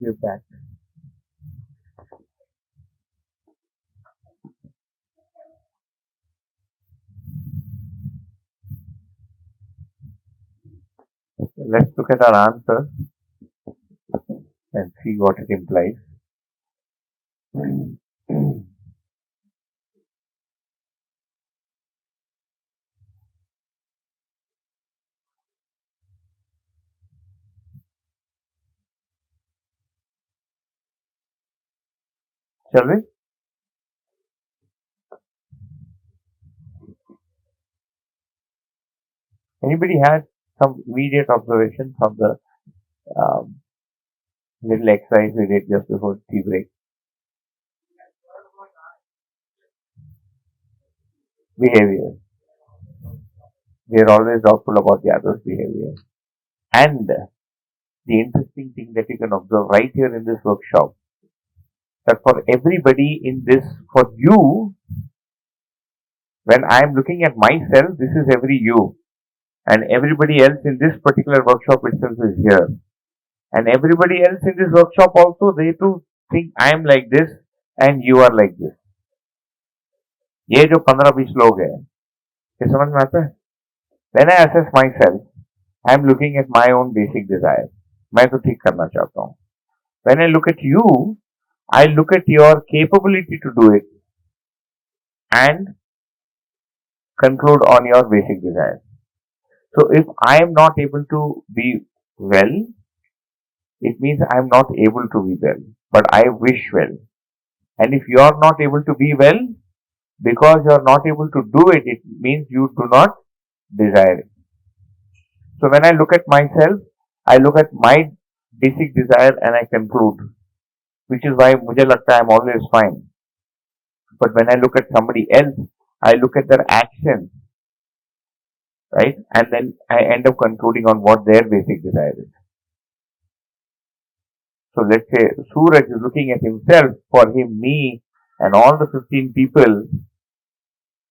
We're back. Let's look at our answer and see what it implies. Shall we? Anybody had some immediate observation from the um, little exercise we did just before tea break? Behavior. We are always doubtful about the other's behavior. And the interesting thing that you can observe right here in this workshop, that for everybody in this, for you, when I am looking at myself, this is every you. And everybody else in this particular workshop itself is here. And everybody else in this workshop also, they too think I am like this and you are like this. ये जो 15-20 लोग हैं, ये समझ में आता है? When I assess myself, I am looking at my own basic desire. मैं तो ठीक करना चाहता हूँ. When I look at you, I look at your capability to do it and conclude on your basic desire. So if I am not able to be well, it means I am not able to be well, but I wish well. And if you are not able to be well, because you are not able to do it, it means you do not desire it. So when I look at myself, I look at my basic desire and I conclude, which is why मुझे लगता है I'm always fine. But when I look at somebody else, I look at their actions, right? And then I end up concluding on what their basic desire is. So let's say Suraj is looking at himself, for him, me, and all the 15 people,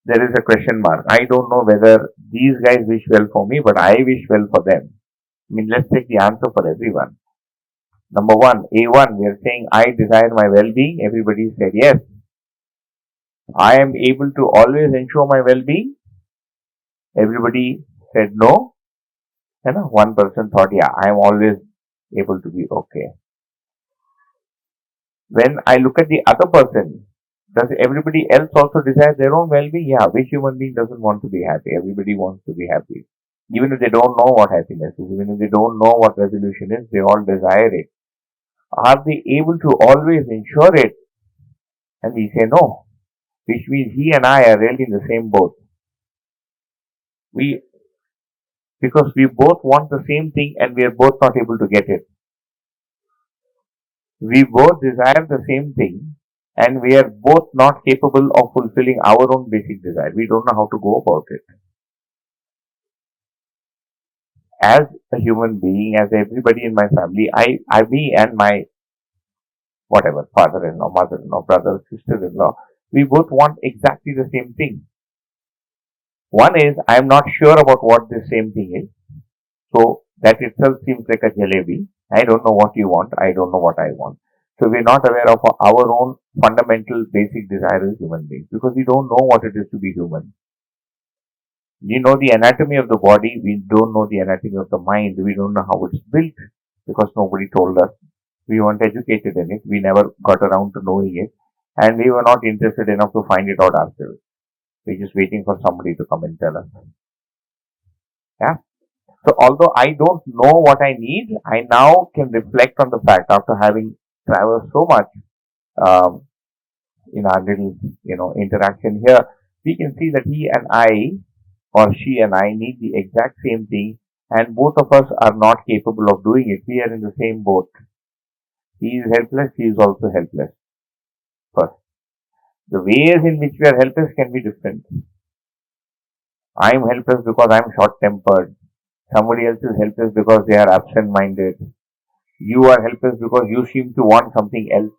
there is a question mark. I don't know whether these guys wish well for me, but I wish well for them. I mean, let's take the answer for everyone. Number one, A1, we are saying I desire my well-being. Everybody said yes. I am able to always ensure my well-being. Everybody said no. And one person thought, yeah, I am always able to be okay. When I look at the other person, does everybody else also desire their own well-being? Yeah, which human being doesn't want to be happy? Everybody wants to be happy. Even if they don't know what happiness is, even if they don't know what resolution is, they all desire it. Are they able to always ensure it? And we say no, which means he and I are really in the same boat. Because we both want the same thing and we are both not able to get it. We both desire the same thing and we are both not capable of fulfilling our own basic desire. We don't know how to go about it. As a human being, as everybody in my family, me and my whatever, father-in-law, mother-in-law, brother, sister-in-law, we both want exactly the same thing. One is, I am not sure about what this same thing is. So that itself seems like a jalebi. I don't know what you want. I don't know what I want. So we're not aware of our own fundamental basic desire as human beings because we don't know what it is to be human. We know the anatomy of the body. We don't know the anatomy of the mind. We don't know how it's built because nobody told us. We weren't educated in it. We never got around to knowing it. And we were not interested enough to find it out ourselves. We're just waiting for somebody to come and tell us. Yeah. So although I don't know what I need, I now can reflect on the fact after having traversed so much in our little, interaction here, we can see that he and I or she and I need the exact same thing and both of us are not capable of doing it. We are in the same boat. He is helpless, he is also helpless. First, the ways in which we are helpless can be different. I am helpless because I am short-tempered. Somebody else is helpless because they are absent-minded. You are helpless because you seem to want something else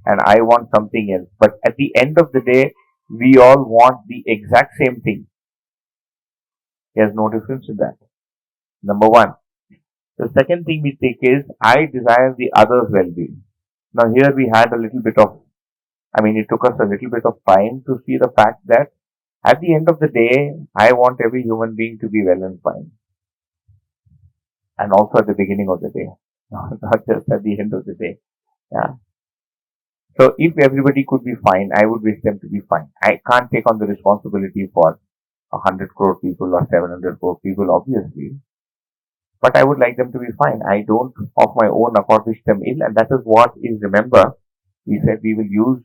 and I want something else. But at the end of the day, we all want the exact same thing. There's no difference in that. Number one. The second thing we take is I desire the other's well-being. Now here we had a little bit of, it took us a little bit of time to see the fact that at the end of the day, I want every human being to be well and fine. And also at the beginning of the day, not just at the end of the day. Yeah. So if everybody could be fine, I would wish them to be fine. I can't take on the responsibility for 100 crore people or 700 crore people, obviously. But I would like them to be fine. I don't, of my own accord, wish them ill. And that is what is, remember, we said we will use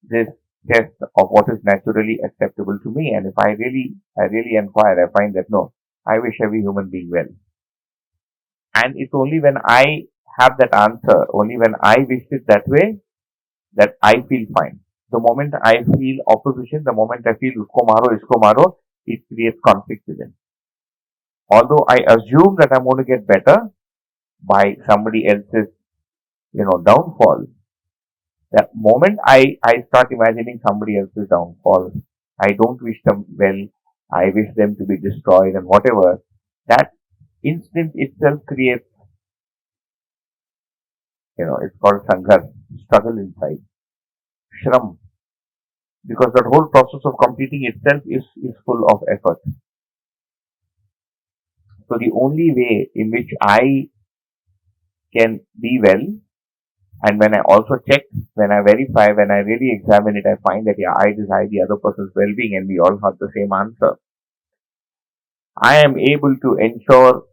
this test of what is naturally acceptable to me. And if I really inquire, I find that no, I wish every human being well. And it's only when I have that answer, only when I wish it that way, that I feel fine. The moment I feel opposition, the moment I feel usko maro, it creates conflict within. Although I assume that I'm going to get better by somebody else's, downfall, the moment I start imagining somebody else's downfall, I don't wish them well, I wish them to be destroyed and whatever, that instant itself creates, it's called sanghar, struggle inside, shram, because that whole process of completing itself is full of effort. So the only way in which I can be well, and when I also check, when I verify, when I really examine it, I find that yeah, I desire the other person's well-being and we all have the same answer. I am able to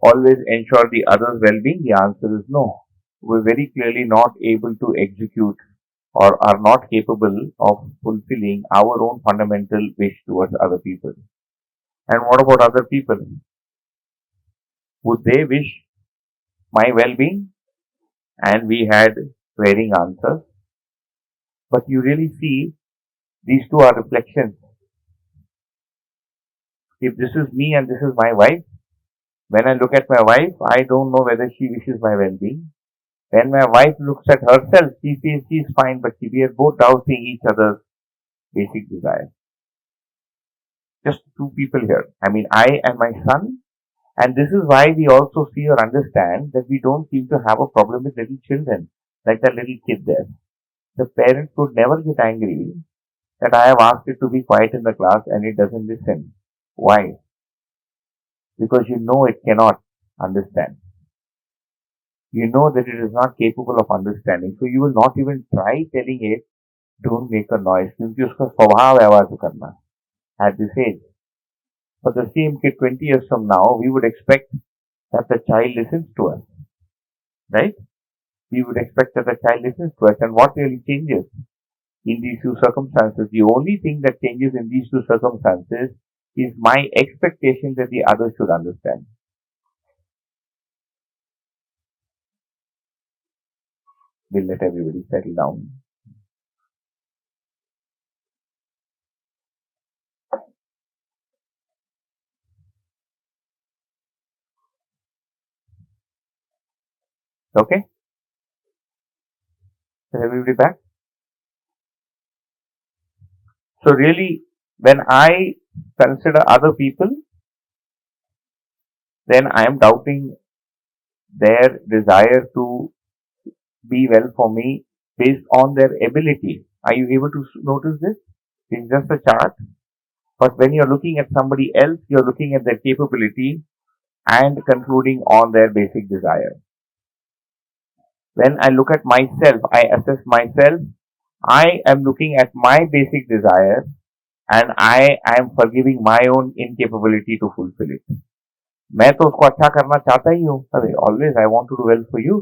always ensure the other's well-being. The answer is no. We're very clearly not able to execute or are not capable of fulfilling our own fundamental wish towards other people. And what about other people? Would they wish my well-being? And we had varying answers. But you really see, these two are reflections. If this is me and this is my wife, when I look at my wife, I don't know whether she wishes my well-being. When my wife looks at herself, she feels she's fine, but we are both doubting each other's basic desires. Just two people here. I and my son. And this is why we also see or understand that we don't seem to have a problem with little children, like that little kid there. The parents would never get angry that I have asked it to be quiet in the class and it doesn't listen. Why? Because you know it cannot understand. You know that it is not capable of understanding. So you will not even try telling it, don't make a noise. क्योंकि उसका स्वभाव है आवाज करना at this age. For the same kid 20 years from now, we would expect that the child listens to us. Right? We would expect that the child listens to us. And what really changes in these two circumstances? The only thing that changes in these two circumstances is my expectation that the other should understand. We'll let everybody settle down. Okay? Is everybody back? So really, when I consider other people, then I am doubting their desire to be well for me based on their ability. Are you able to notice this? It's just a chart. But when you're looking at somebody else, you're looking at their capability and concluding on their basic desire. When I look at myself, I assess myself, I am looking at my basic desire and I am forgiving my own incapability to fulfill it. मैं तो उसको अच्छा करना चाहता ही हूँ. अरे always I want to do well for you.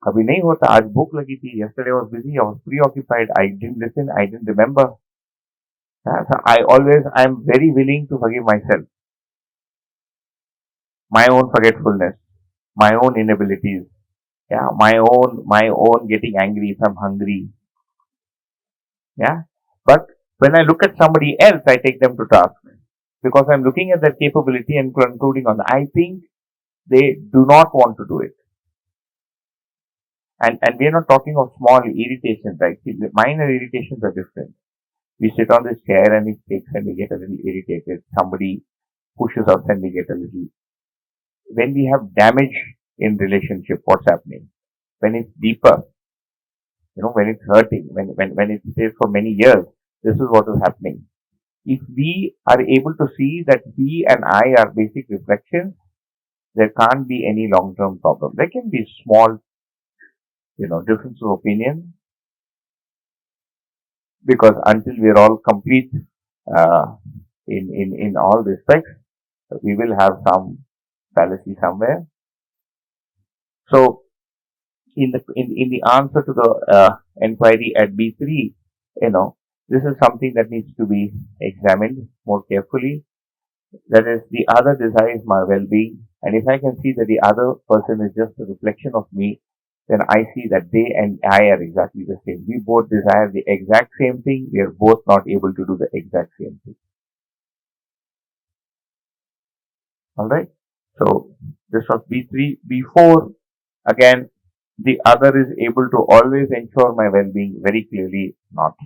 कभी नहीं होता. आज भूख लगी थी. Yesterday I was busy. I was preoccupied. I didn't listen. I didn't remember. So I am very willing to forgive myself. My own forgetfulness, my own inabilities, yeah, my own getting angry if I'm hungry. Yeah. But when I look at somebody else, I take them to task. Because I'm looking at their capability and concluding on that. I think they do not want to do it. And we're not talking of small irritations, right? Minor irritations are different. We sit on this chair and it takes and we get a little irritated. Somebody pushes us and we get a little. When we have damage in relationship, what's happening. When it's deeper, when it's hurting, when it stays for many years, this is what is happening. If we are able to see that he and I are basic reflections, there can't be any long-term problem. There can be small, difference of opinion, because until we're all complete uh, in all respects, we will have some fallacy somewhere. So, in the answer to the inquiry at B3, this is something that needs to be examined more carefully. That is, the other desires my well-being, and if I can see that the other person is just a reflection of me, then I see that they and I are exactly the same. We both desire the exact same thing. We are both not able to do the exact same thing. All right. So this was B3. B4, again, the other is able to always ensure my well-being. Very clearly not.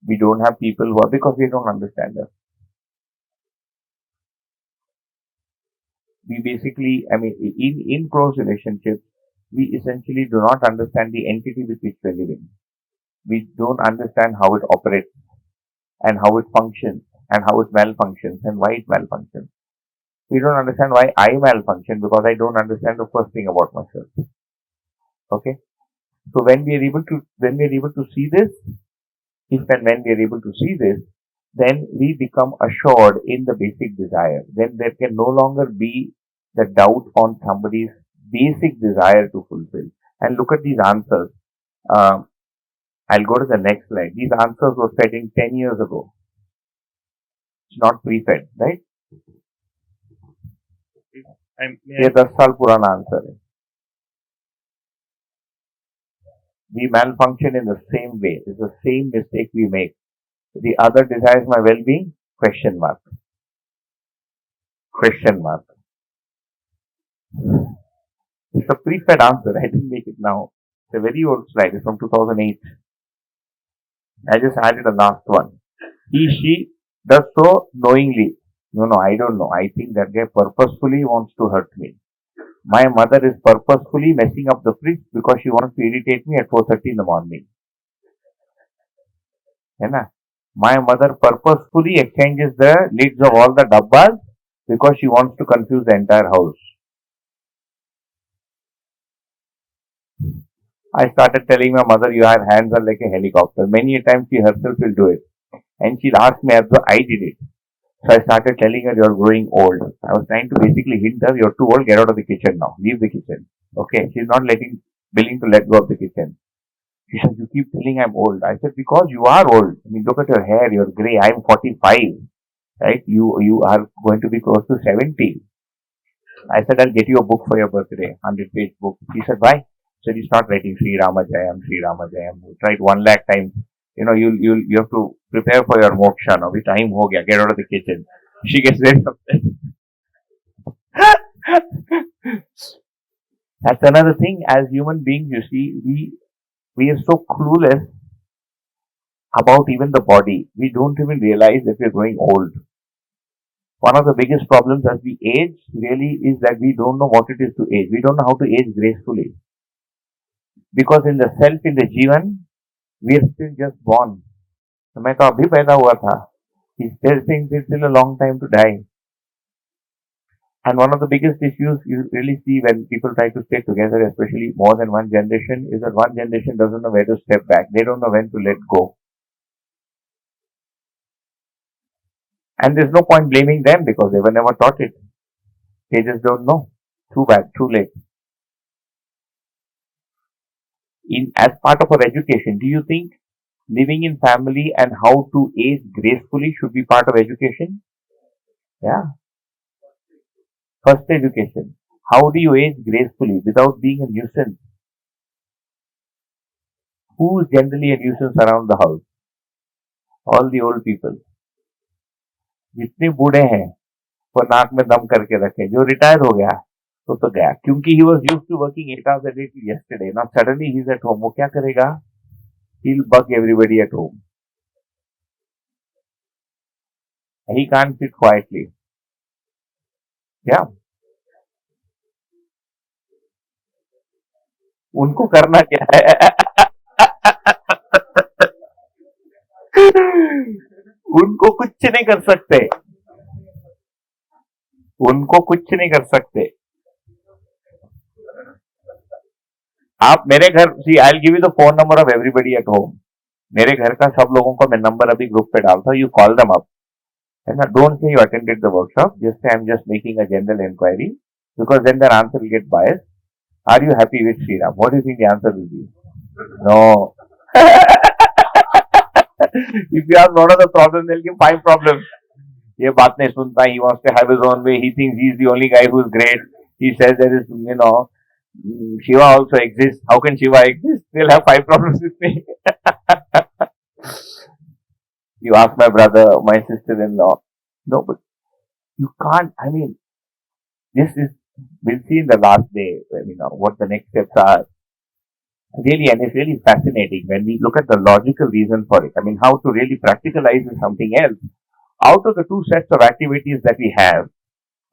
We don't have people who are, because we don't understand us. We basically, in close relationships, we essentially do not understand the entity with which we're living. We don't understand how it operates and how it functions and how it malfunctions and why it malfunctions. We don't understand why I malfunction because I don't understand the first thing about myself. Okay. So when we are able to see this, if and when we are able to see this, then we become assured in the basic desire. Then there can no longer be the doubt on somebody's basic desire to fulfill. And look at these answers. I'll go to the next slide. These answers were fed in 10 years ago. It's not pre-fed, right? ये 10 साल पुराना answer है. We malfunction in the same way. It's the same mistake we make. The other desires my well-being? Question mark. Question mark. It's a pre-fed answer. I didn't make it now. It's a very old slide. It's from 2008. I just added a last one. He, she does so knowingly. No, I don't know. I think that guy purposefully wants to hurt me. My mother is purposefully messing up the fridge because she wants to irritate me at 4:30 in the morning. My mother purposefully exchanges the lids of all the dabbas because she wants to confuse the entire house. I started telling my mother, your hands are like a helicopter. Many times she herself will do it. And she'll ask me as though I did it. So I started telling her, you're growing old. I was trying to basically hint her, you're too old, get out of the kitchen now. Leave the kitchen. Okay. She's not willing to let go of the kitchen. She said, you keep telling I'm old. I said, because you are old. Look at your hair, you're grey. I'm 45. Right? You are going to be close to 70. I said, I'll get you a book for your birthday, 100-page book. She said, why? So he start writing Sri Rama Jayam, Sri Rama Jayam. Tried 1 lakh times. You have to prepare for your moksha. Now, time ho gaya. Get out of the kitchen. She gets very upset. That's another thing. As human beings, you see, we are so clueless about even the body. We don't even realize that we're growing old. One of the biggest problems as we age really is that we don't know what it is to age. We don't know how to age gracefully. Because in the self, in the Jivan, we are still just born. मैं तो अभी पैदा हुआ था. He still thinks it's still a long time to die. And one of the biggest issues you really see when people try to stay together, especially more than one generation, is that one generation doesn't know where to step back. They don't know when to let go. And there's no point blaming them because they were never taught it. They just don't know. Too bad, too late. As part of our education, do you think living in family and how to age gracefully should be part of education? Yeah. First education. How do you age gracefully without being a nuisance? Who is generally a nuisance around the house? All the old people. जितने बूढ़े हैं वो नाक में दम करके रखे. जो रिटायर हो गया तो गया क्योंकि he was used to working 8 hours a day till yesterday. Now suddenly he's at home. वो क्या करेगा? He'll bug everybody at home. He can't sit quietly. Yeah. उनको करना क्या है? उनको कुछ नहीं कर सकते, उनको कुछ नहीं कर सकते। आप मेरे घर, see I give you the phone number of everybody at home. मेरे घर का सब लोगों का मैं नंबर अभी ग्रुप पे डालता हूँ, you call them up and don't say you attended the workshop, just say I'm just making a general inquiry, because then their answer will get biased. Are you happy with Sriram? What do you think the answer will be? No. If you have lot of the problems, they'll give five problems. ये बात नहीं सुनता, he wants to have his own way, he thinks he's the only guy who's great, he says there is, Shiva also exists, how can Shiva exist? They'll have five problems with me. You ask my brother, my sister-in-law. No, but you can't, this is, we'll see in the last day, what the next steps are. Really, and it's really fascinating when we look at the logical reason for it. How to really practicalize is something else. Out of the two sets of activities that we have,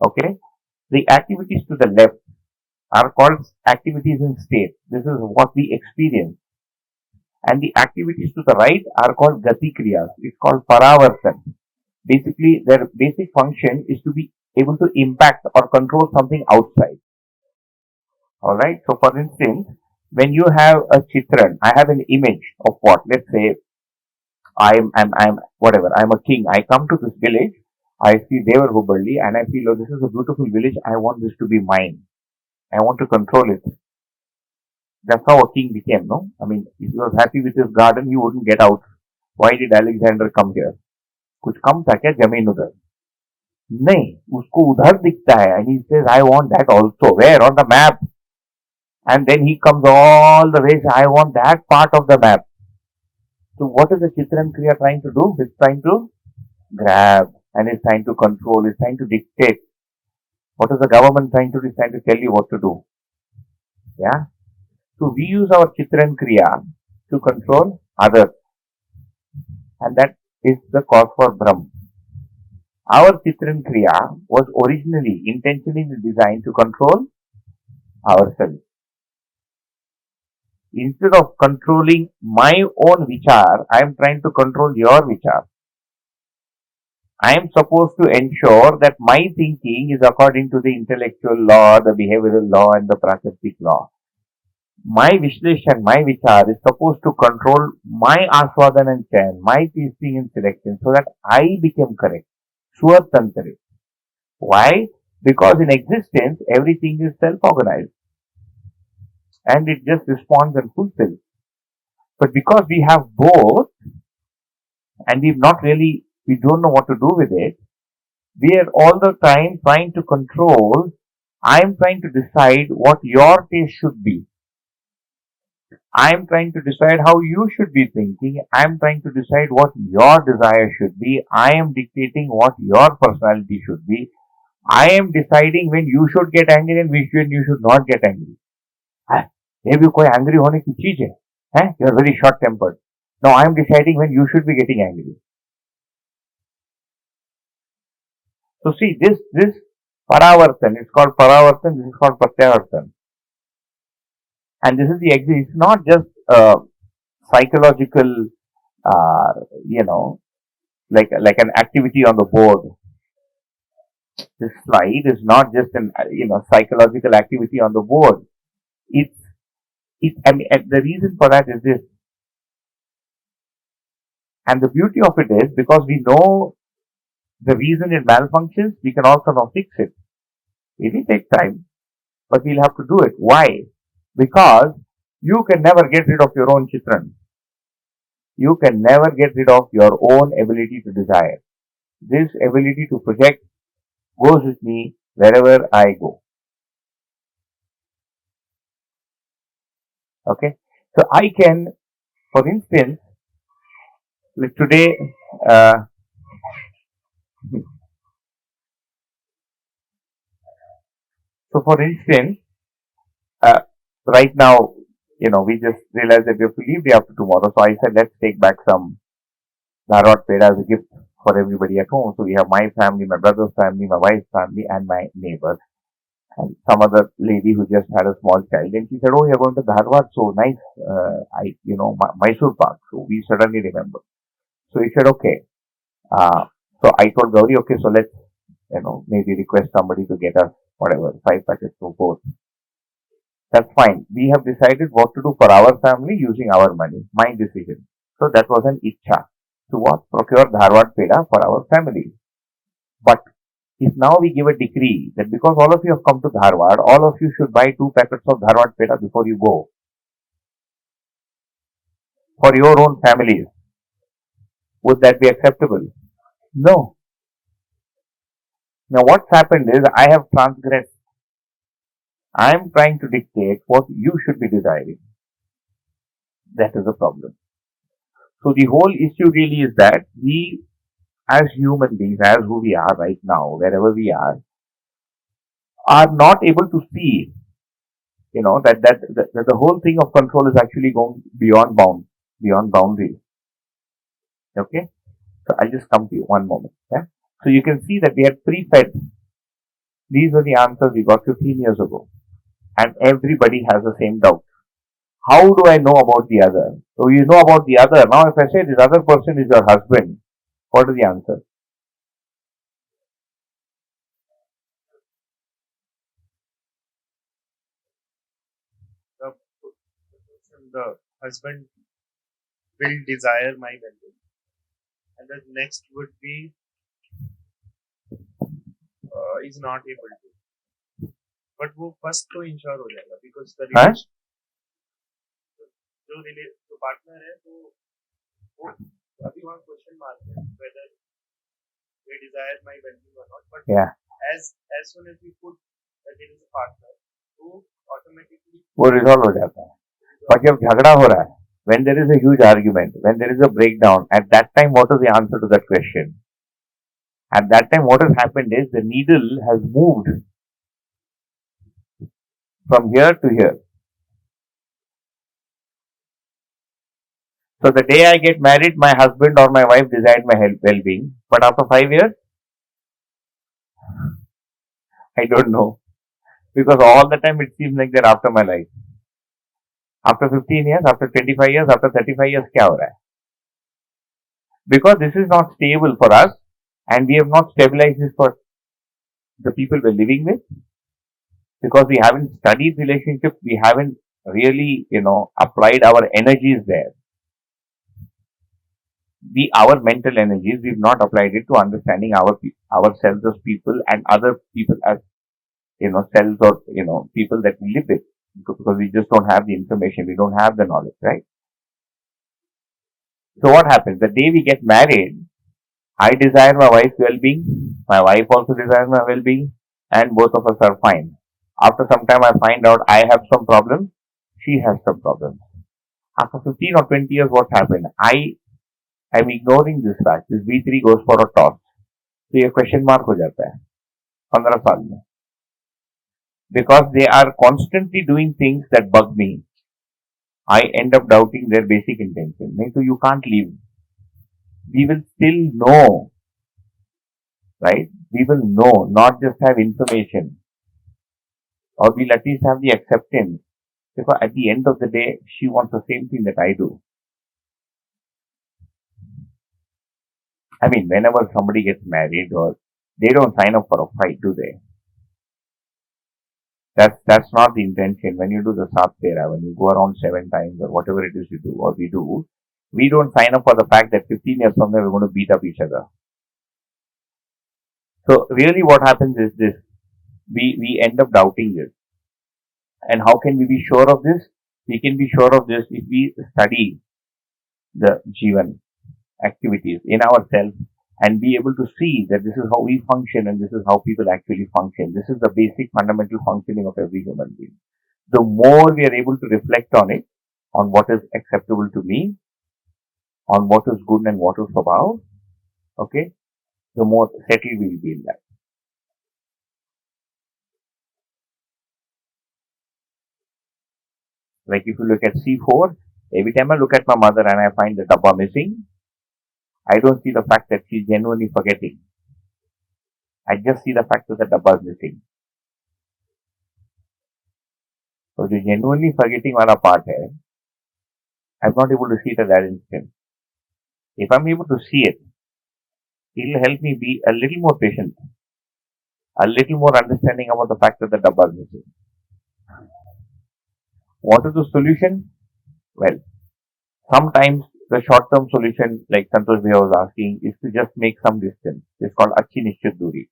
okay, the activities to the left are called activities in state. This is what we experience. And the activities to the right are called gati kriyas. It's called paravartan. Basically, their basic function is to be able to impact or control something outside. Alright, so for instance, when you have a chitran, I have an image of what? Let's say I'm whatever, I'm a king. I come to this village, I see Devar Hubballi, and I feel, oh, this is a beautiful village, I want this to be mine. I want to control it. That's how a king became, no? If he was happy with his garden, he wouldn't get out. Why did Alexander come here? कुछ कम था क्या जमीन उधर? नहीं, उसको उधर दिखता है, and he says, I want that also. Where? On the map. And then he comes all the way, I want that part of the map. So what is the Chitran Kriya trying to do? It's trying to grab, and it's trying to control, it's trying to dictate. What is the government trying to do? It's trying to tell you what to do. Yeah? So we use our Chitran Kriya to control others. And that is the cause for Brahm. Our Chitran Kriya was originally intentionally designed to control ourselves. Instead of controlling my own vichar, I am trying to control your vichar. I am supposed to ensure that my thinking is according to the intellectual law, the behavioral law, and the prakritic law. My Vishleshan, my vichar is supposed to control my aswadan and chayan, my tasting and selection, so that I become correct. Swatantra. Why? Because in existence, everything is self-organized. And it just responds and fulfills. But because we have both, and we don't know what to do with it, we are all the time trying to control. I am trying to decide what your taste should be. I am trying to decide how you should be thinking. I am trying to decide what your desire should be. I am dictating what your personality should be. I am deciding when you should get angry and when you should not get angry. ये भी कोई angry होने की चीज है? You are very short tempered. No, I am deciding when you should be getting angry. So see, this paravartan, it's called paravartan, this is called pratyavartan. And this is it's not just psychological, like an activity on the board. This slide is not just an, psychological activity on the board. The reason for that is this. And the beauty of it is, because we know the reason it malfunctions, we can also now fix it. It will take time, but we'll have to do it. Why? Because you can never get rid of your own chitran. You can never get rid of your own ability to desire. This ability to project goes with me wherever I go. Okay? So I can, for instance, like today, right now, we just realized that we have to leave day after tomorrow. So I said, let's take back some Narot Peda as a gift for everybody at home. So we have my family, my brother's family, my wife's family, and my neighbor. and some other lady who just had a small child, and she said, "Oh, you're going to Dharwad, so nice. Mysore Park." So we suddenly remember. So he said, "Okay." So I told Gauri, "Okay, so let's maybe request somebody to get us whatever 5 packets for both." That's fine. We have decided what to do for our family using our money. My decision. So that was an ichha to what? Procure Dharwad Peda for our family. But if now we give a decree that because all of you have come to Dharwad, all of you should buy 2 packets of Dharwad Peda before you go for your own families, would that be acceptable? No. Now what's happened is I have transgressed. I am trying to dictate what you should be desiring. That is the problem. So the whole issue really is that we as human beings, as who we are right now, wherever we are not able to see, that the whole thing of control is actually going beyond boundaries. Okay? So I'll just come to you one moment. Yeah? So you can see that we had pre-fed. These were the answers we got 15 years ago. And everybody has the same doubt. How do I know about the other? So you know about the other. Now if I say this other person is your husband, what is the answer? The, the husband will desire my well-being, and the next would be is not able to. But वो first तो ensure हो जाएगा because the Huh? Relation जो partner है वो अभी वहाँ question mark है whether they desire my well-being or not, but Yeah. as soon as we put that it is a partner, वो automatically वो रिजॉल्व हो जाता है. पर जब झगड़ा हो रहा है, when there is a huge argument, when there is a breakdown, at that time, what is the answer to that question? At that time, what has happened is the needle has moved from here to here. So the day I get married, my husband or my wife desired my well-being. But after 5 years, I don't know. Because all the time it seems like they're after my life. After 15 years, after 25 years, after 35 years, क्या हो रहा है? Because this is not stable for us and we have not stabilized this for the people we're living with. Because we haven't studied relationships, we haven't really, applied our energies there. Our mental energies, we've not applied it to understanding ourselves as people and other people as cells or people that we live with, because we just don't have the information, we don't have the knowledge, right? So what happens the day we get married? I desire my wife's well-being, my wife also desires my well-being, and both of us are fine. After some time, I find out I have some problems, she has some problems. After 15 or 20 years, what happened? I am ignoring this fact. This V3 goes for a toss. तो ये question mark हो जाता है 15 साल में, because they are constantly doing things that bug me. I end up doubting their basic intention. नहीं तो you can't leave. We will still know, right? We will know, not just have information, or we'll at least have the acceptance. Because at the end of the day, she wants the same thing that I do. I mean, whenever somebody gets married, or they don't sign up for a fight, do they? That's not the intention. When you do the Sat Tera, when you go around 7 times or whatever it is you do or we do, we don't sign up for the fact that 15 years from now we're going to beat up each other. So really what happens is this. We end up doubting this. And how can we be sure of this? We can be sure of this if we study the Jivan activities in ourselves and be able to see that this is how we function and this is how people actually function. This is the basic fundamental functioning of every human being. The more we are able to reflect on it, on what is acceptable to me, on what is good and what is about, okay, the more settled we'll be in that. Like if you look at C4, every time I look at my mother and I find the dabba missing, I don't see the fact that she's genuinely forgetting. I just see the fact that the dabba is missing. तो जो genuinely forgetting वाला part है, I'm not able to see it at that instant. If I'm able to see it, it'll help me be a little more patient, a little more understanding about the fact that the dabba is missing. What is the solution? Well, sometimes the short-term solution, like Santosh Bhaiya was asking, is to just make some distance. It's called Achhi Nishchit Duri.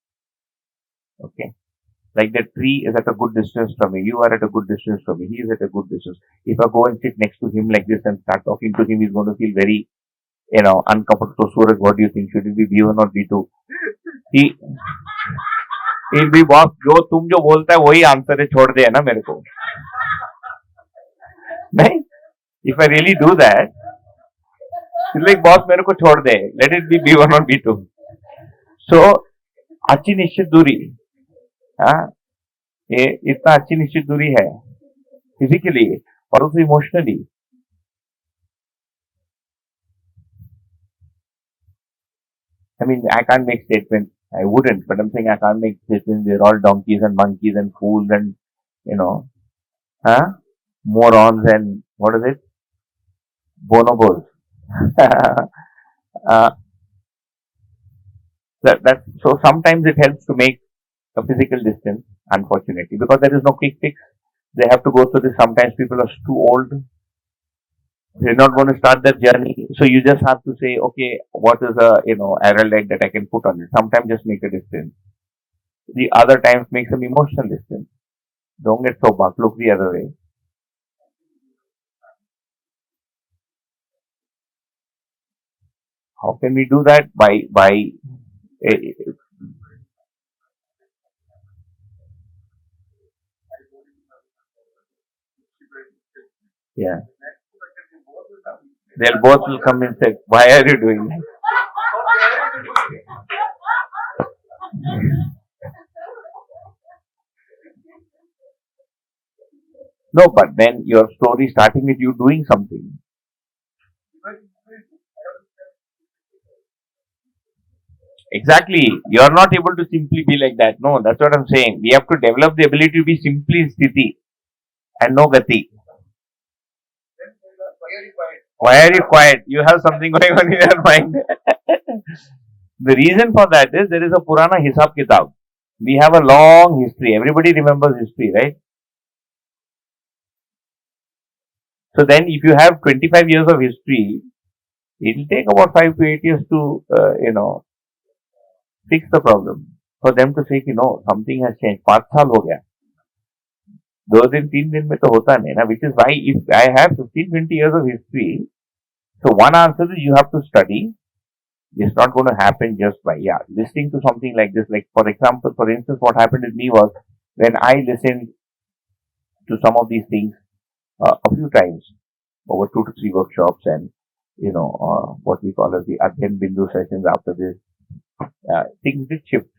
Okay. Like the tree is at a good distance from me. You are at a good distance from me. He is at a good distance. If I go and sit next to him like this and start talking to him, he's going to feel very, uncomfortable. So, Suraj, what do you think? Should it be B1 or B2? He, he'll be boss. तुम जो बोलता है वही answer है छोड़ दे ना मेरे को नहीं if I really do that he's like boss मेरे को छोड़ दे let it be B1 or B2 so अच्छी निश्चित दूरी हाँ ये इतना अच्छी निश्चित दूरी है फिजिकली और also emotionally I mean I can't make statements I wouldn't but I'm saying I can't make statements they're all donkeys and monkeys and fools and huh morons and what is it bonobos uh, that so sometimes it helps to make a physical distance unfortunately because there is no quick fix they have to go through this sometimes people are too old they're not going to start their journey so you just have to say okay what is a arrow leg that I can put on it sometimes just make a distance the other times make some emotional distance don't get so buck look the other way how can we do that by yeah they'll both will come and say why are you doing that no but then your story starting with you doing something exactly you're not able to simply be like that no that's what I'm saying we have to develop the ability to be simply sthiti and no gati why are you quiet you have something going on in your mind the reason for that is there is a purana hisab kitab we have a long history everybody remembers history right so then if you have 25 years of history it will take about 5 to 8 years to fix the problem for them to say कि no something has changed 5 साल हो गया 2 दिन 3 दिन में तो होता नहीं ना which is why if I have 15-20 years of history so one answer is you have to study it's not going to happen just by listening to something like this like for example for instance what happened with me was when I listened to some of these things a few times over 2 to 3 workshops and what we call as the Adhyan Bindu sessions after this things did shift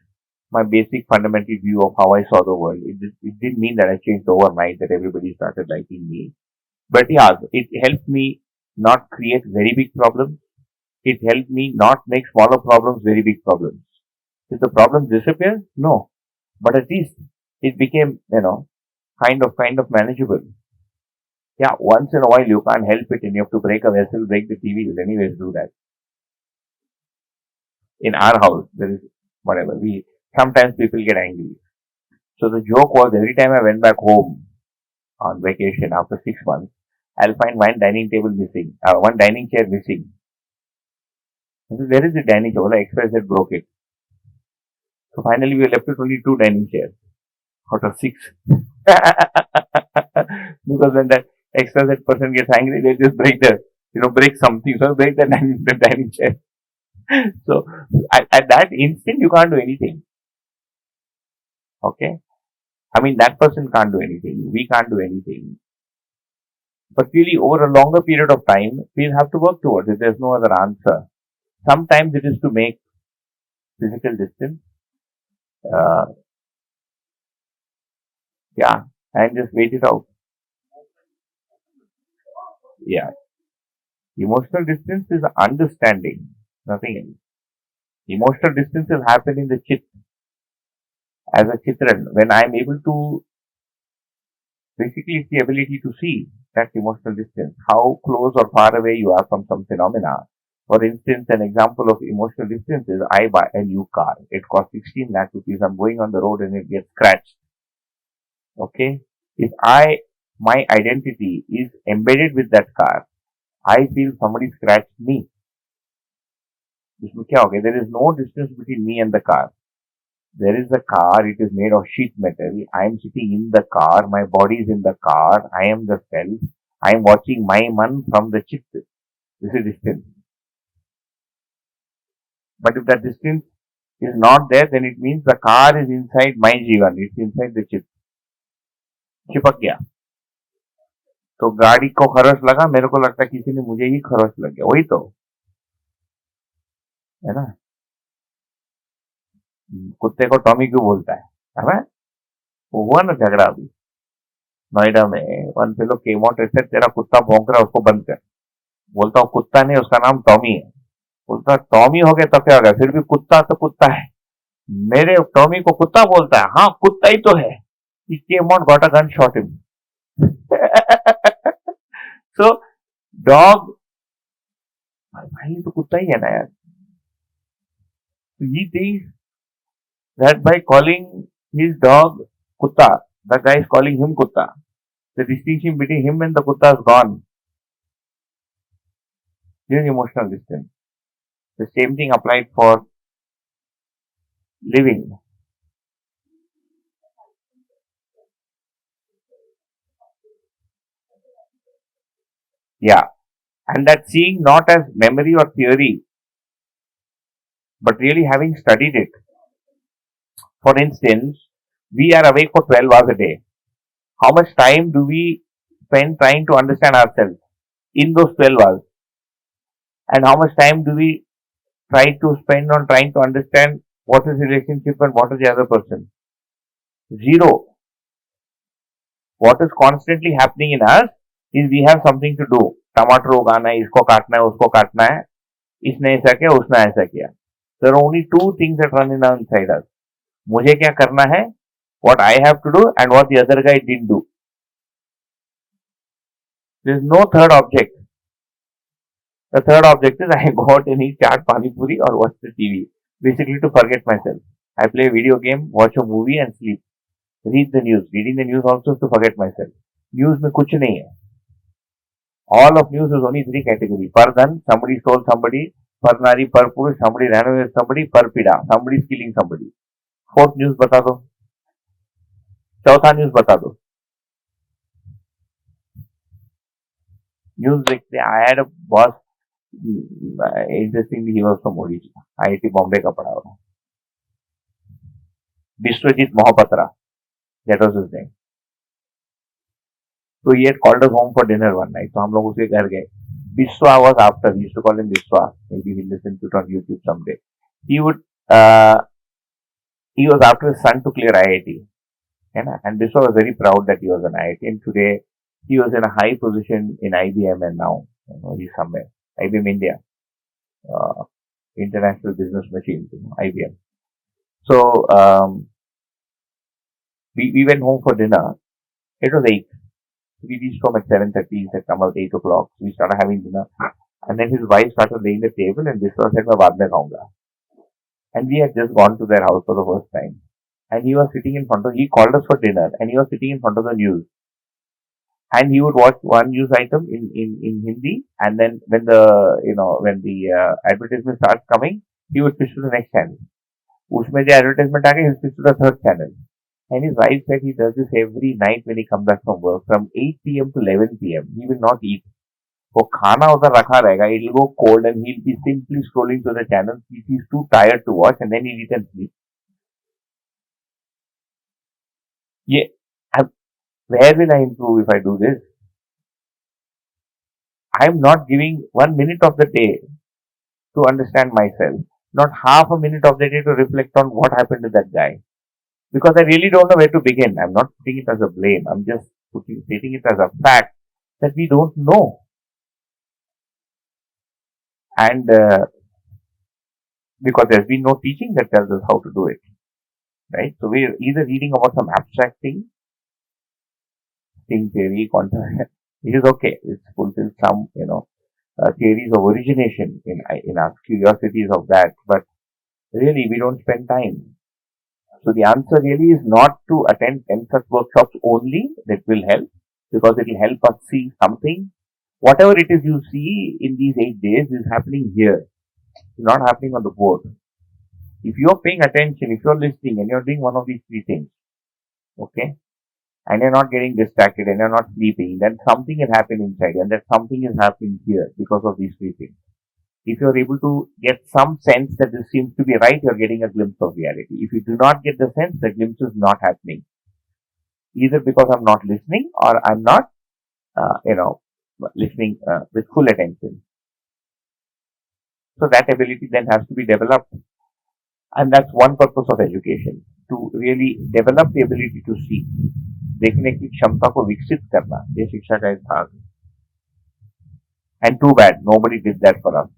my basic fundamental view of how I saw the world. It didn't mean that I changed overnight, that everybody started liking me. But it helped me not create very big problems. It helped me not make smaller problems very big problems. Did the problem disappear? No. But at least it became, kind of manageable. Yeah, once in a while you can't help it and you have to break a vessel, break the TV. You'll anyways do that. In our house, there is whatever. Sometimes people get angry. So the joke was every time I went back home on vacation after 6 months, I'll find one dining table missing, one dining chair missing. I said, where is the dining chair? Ola Express had broke it. So finally we were left with only 2 dining chairs out of 6. Because when that extra set person gets angry, they just break break something. So break the dining chair. So at that instant, you can't do anything. Okay? I mean, that person can't do anything. We can't do anything. But really, over a longer period of time, we'll have to work towards it. There's no other answer. Sometimes it is to make physical distance. And just wait it out. Yeah. Emotional distance is understanding, nothing else. Emotional distance will happen in the chit as a chitran when I'm able to Basically, it's the ability to see that emotional distance, how close or far away you are from some phenomena. For instance, an example of emotional distance is I buy a new car. It costs 16 lakh rupees. I'm going on the road and it gets scratched. Okay. If my identity is embedded with that car, I feel somebody scratched me. इसमें क्या हो गया? There is no distance between me and the car. There is a car, it is made of sheet metal. I am sitting in the car, my body is in the car, I am the self. I am watching my man from the chip. This is distance. But if that distance is not there, then it means the car is inside my जीवन, it's inside the chip. चिपक गया. तो गाड़ी को खरोच लगा, मेरे को लगता है किसी ने मुझे ही खरोच लग गया. वही तो है ना. कुत्ते को टॉमी क्यों बोलता है ना. हुआ ना झगड़ा अभी नोएडा में. One fellow came out and said तेरा कुत्ता भौंक रहा है, उसको बंद कर. बोलता हूँ कुत्ता नहीं, उसका नाम टॉमी है. बोलता टॉमी हो गया तो क्या हो गया, फिर भी कुत्ता तो कुत्ता है. मेरे टॉमी को कुत्ता बोलता है. हाँ कुत्ता ही तो है. He came out, got a gun, shot him. So dog, भाई तो कुत्ता ही है ना यार. He thinks that by calling his dog kutta, the guy is calling him kutta. The distinction between him and the kutta is gone. This is emotional distance. The same thing applied for living. Yeah. And that seeing not as memory or theory, but really having studied it. For instance, we are awake for 12 hours a day. How much time do we spend trying to understand ourselves in those 12 hours? And how much time do we try to spend on trying to understand what is relationship and what is the other person? Zero. What is constantly happening in us is we have something to do. टमाटर उगाना है, इसको काटना है, उसको काटना है, इसने ऐसा किया, उसने ऐसा किया. There are only two things that run inside us. मुझे क्या करना है, what I have to do and what the other guy didn't do. There is no third object. The third object is I go out and eat chaat, pani puri or watch the TV. Basically to forget myself. I play a video game, watch a movie and sleep. Read the news. Reading the news also is to forget myself. News में कुछ नहीं है. All of news is only three categories. Per dhan, somebody stole somebody. Per nari, per purush, somebody ran away with somebody. Per pida, somebody is killing somebody. Fourth news बता दो. चौथा news बता दो. News देखते. I had a boss. Interestingly, he was from Odisha. IIT Bombay का पढ़ा हुआ. Vishwajeet मोहपत्रा. That was his name. So he had called us home for dinner one night. So हम लोग उसके घर गए. Biswa was after. We used to call him Biswa. Maybe he'll listen to it on YouTube someday. He was after his son to clear IIT. And Biswa was very proud that he was an IIT. And today he was in a high position in IBM and now he's somewhere. IBM India. International Business Machine. IBM. So we went home for dinner. It was 8. We reached home at 7:30. He said, come at 8 o'clock. We started having dinner. And then his wife started laying the table and this was said, मैं बाद में खाऊंगा. And we had just gone to their house for the first time. And he was sitting in front of, he called us for dinner and he was sitting in front of the news. And he would watch one news item in Hindi and then when the advertisement starts coming, he would switch to the next channel. उसमें जो advertisement आ गया, he would switch to the third channel. And his wife said he does this every night when he comes back from work. From 8 p.m. to 11 p.m. He will not eat. वो खाना उधर रखा रहेगा. It will go cold and he'll be simply scrolling through the channels. He's too tired to watch and then he'll eat and sleep. Yeah. Where will I improve if I do this? I'm not giving 1 minute of the day to understand myself. Not half a minute of the day to reflect on what happened to that guy. Because I really don't know where to begin. I'm not putting it as a blame. I'm just stating it as a fact that we don't know. And because there's been no teaching that tells us how to do it. Right? So we're either reading about some abstract thing, string theory, quantum, it is okay. It fulfills some, theories of origination in us, curiosities of that, but really we don't spend time. So the answer really is not to attend 10 such workshops only. That will help because it will help us see something. Whatever it is you see in these 8 days is happening here. It's not happening on the board. If you're paying attention, if you're listening and you're doing one of these three things, okay, and you're not getting distracted and you're not sleeping, then something will happen inside and that something is happening here because of these three things. If you're able to get some sense that this seems to be right, you're getting a glimpse of reality. If you do not get the sense, the glimpse is not happening. Either because I'm not listening or I'm not, listening with full attention. So that ability then has to be developed. And that's one purpose of education, to really develop the ability to see. देखने की क्षमता को विकसित करना, ये शिक्षा का एक भाग. And too bad, nobody did that for us.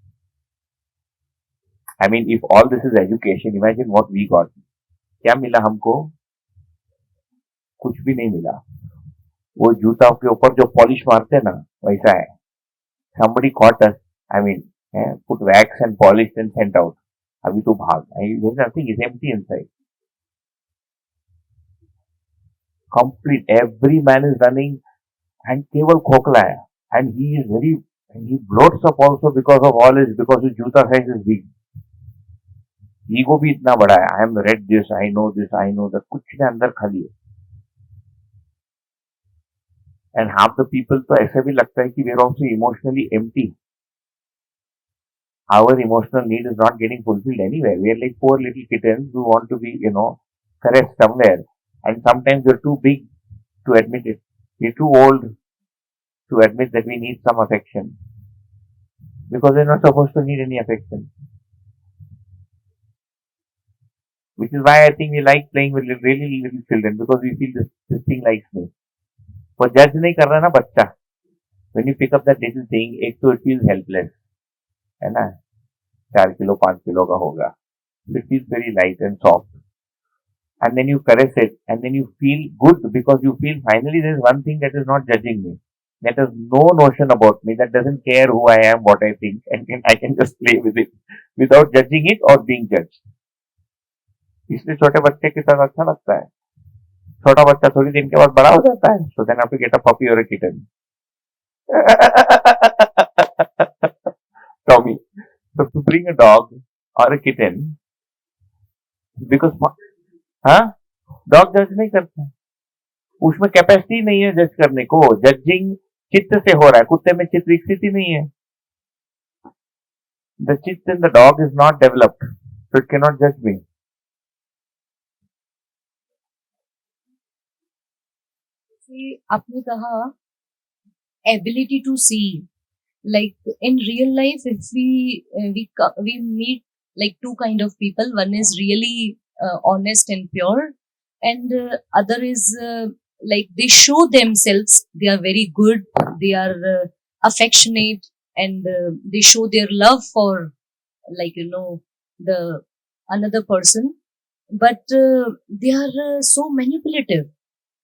I mean, if all this is education, imagine what we got. क्या मिला हमको? कुछ भी नहीं मिला. वो जूता के ऊपर जो पॉलिश मारते ना, वैसा है. Somebody caught us. I mean, put wax and polish and sent out. अभी तो भाग. There's nothing. It's empty inside. Complete. Every man is running and केवल खोखला है. And he is and he bloats up also because his जूता size is big. Ego भी इतना बड़ा है. I am read this, I know that. कुछ नहीं अंदर खाली है. And half the people तो ऐसे भी लगता है कि we are also emotionally empty. Our emotional need is not getting fulfilled anywhere. We are like poor little kittens who want to be, caressed somewhere. And sometimes we're too big to admit it. We're too old to admit that we need some affection. Because we're not supposed to need any affection. Which is why I think we like playing with really little children, because we feel this thing likes me. For judge नहीं कर रहा ना बच्चा. When you pick up that little thing, एक तो it feels helpless, है ना? 4 kilo 5 kilo का होगा. It feels very light and soft. And then you caress it, and then you feel good because you feel finally there is one thing that is not judging me. That has no notion about me, that doesn't care who I am, what I think, and I can just play with it without judging it or being judged. इसलिए छोटे बच्चे के साथ अच्छा लगता है. छोटा बच्चा थोड़ी दिन के बाद बड़ा हो जाता है. So then I have to get a puppy or a kitten. Tommy. So to bring a dog or a kitten, because dog जज नहीं करता है. उसमें कैपेसिटी नहीं है जज करने को. जजिंग चित्त से हो रहा है. कुत्ते में चित्त विकसित ही नहीं है. The chitta in the dog is not developed, so it can not जज मी. आपने कहा ability to see, like in real life, if we meet like two kind of people. One is really honest and pure, and other is like they show themselves they are very good, they are affectionate, and they show their love for the another person, but they are so manipulative.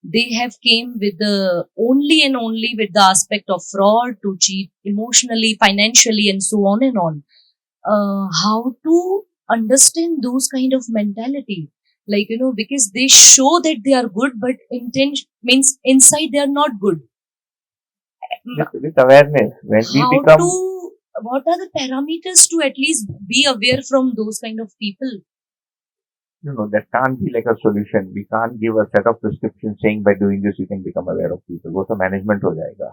They have came with only and only with the aspect of fraud to cheat emotionally, financially, and so on and on. How to understand those kind of mentality? Because they show that they are good, but intention means inside they are not good. With awareness, when we become... What are the parameters to at least be aware from those kind of people? That can't be like a solution. We can't give a set of prescriptions saying by doing this you can become aware of people. वो तो management हो जाएगा.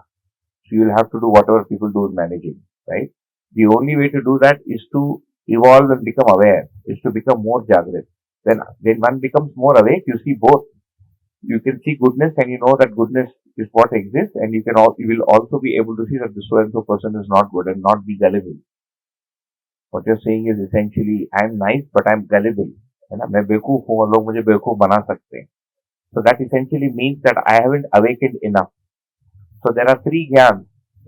So you'll have to do whatever people do in managing, right? The only way to do that is to evolve and become aware, is to become more jagrat. When one becomes more awake, you see both. You can see goodness and you know that goodness is what exists, and you will also be able to see that this so and so person is not good and not be gullible. What you're saying is essentially, I'm nice but I'm gullible. है ना, मैं बेवकूफ हूँ और लोग मुझे बेवकूफ बना सकते हैं. So that essentially means that I haven't awakened enough. So there are 3 jnans,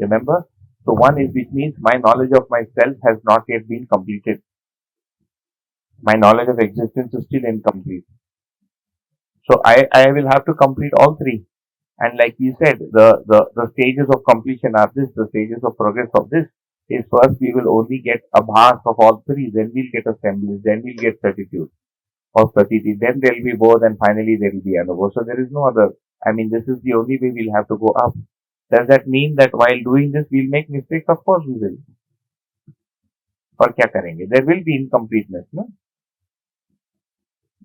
remember? So one is, which means my knowledge of myself has not yet been completed. My knowledge of existence is still incomplete. So I will have to complete all 3. And like we said, the stages of completion are this, the stages of progress of this is first we will only get a bhas of all three, then we'll get assemblies, then we'll get certitude or pratiti, then there will be both, and finally there will be anubhav. So there is no other. I mean, this is the only way we'll have to go up. Does that mean that while doing this we'll make mistakes? Of course we will. और क्या करेंगे? There will be incompleteness, no?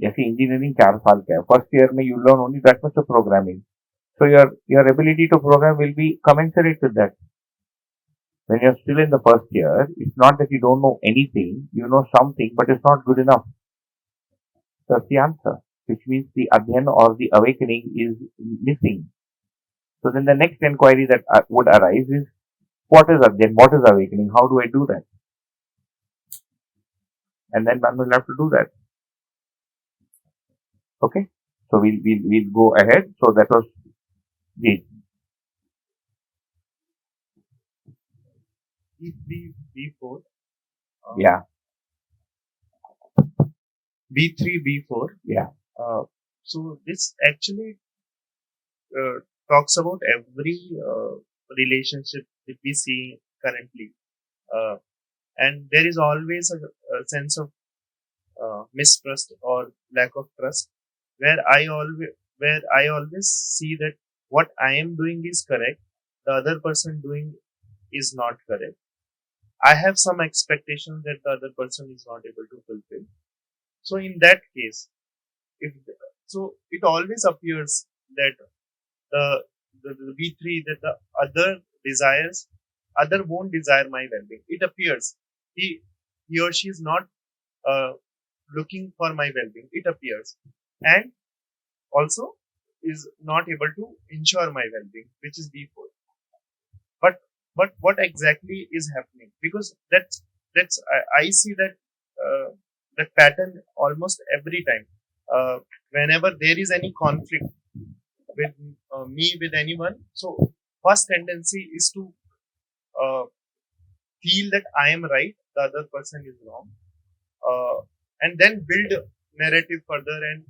जैसे engineering 4 साल का है, first year में you learn only that much of programming. So your ability to program will be commensurate with that. When you're still in the first year, it's not that you don't know anything, you know something, but it's not good enough. That's the answer, which means the adhyan or the awakening is missing. So then the next inquiry that would arise is, what is adhyan? What is awakening? How do I do that? And then one will have to do that. Okay? So we'll go ahead. So that was the B3, B4. yeah. B3, B4. Yeah. So this actually talks about every relationship that we see currently, and there is always a sense of mistrust or lack of trust, where I always see that what I am doing is correct, the other person doing is not correct. I have some expectation that the other person is not able to fulfill. So in that case, so it always appears that the B3, that the other won't desire my well-being. It appears he or she is not looking for my well-being. It appears, and also is not able to ensure my well-being, which is B4. But what exactly is happening? Because I see that pattern almost every time. Whenever there is any conflict with me with anyone, so first tendency is to feel that I am right, the other person is wrong, and then build narrative further and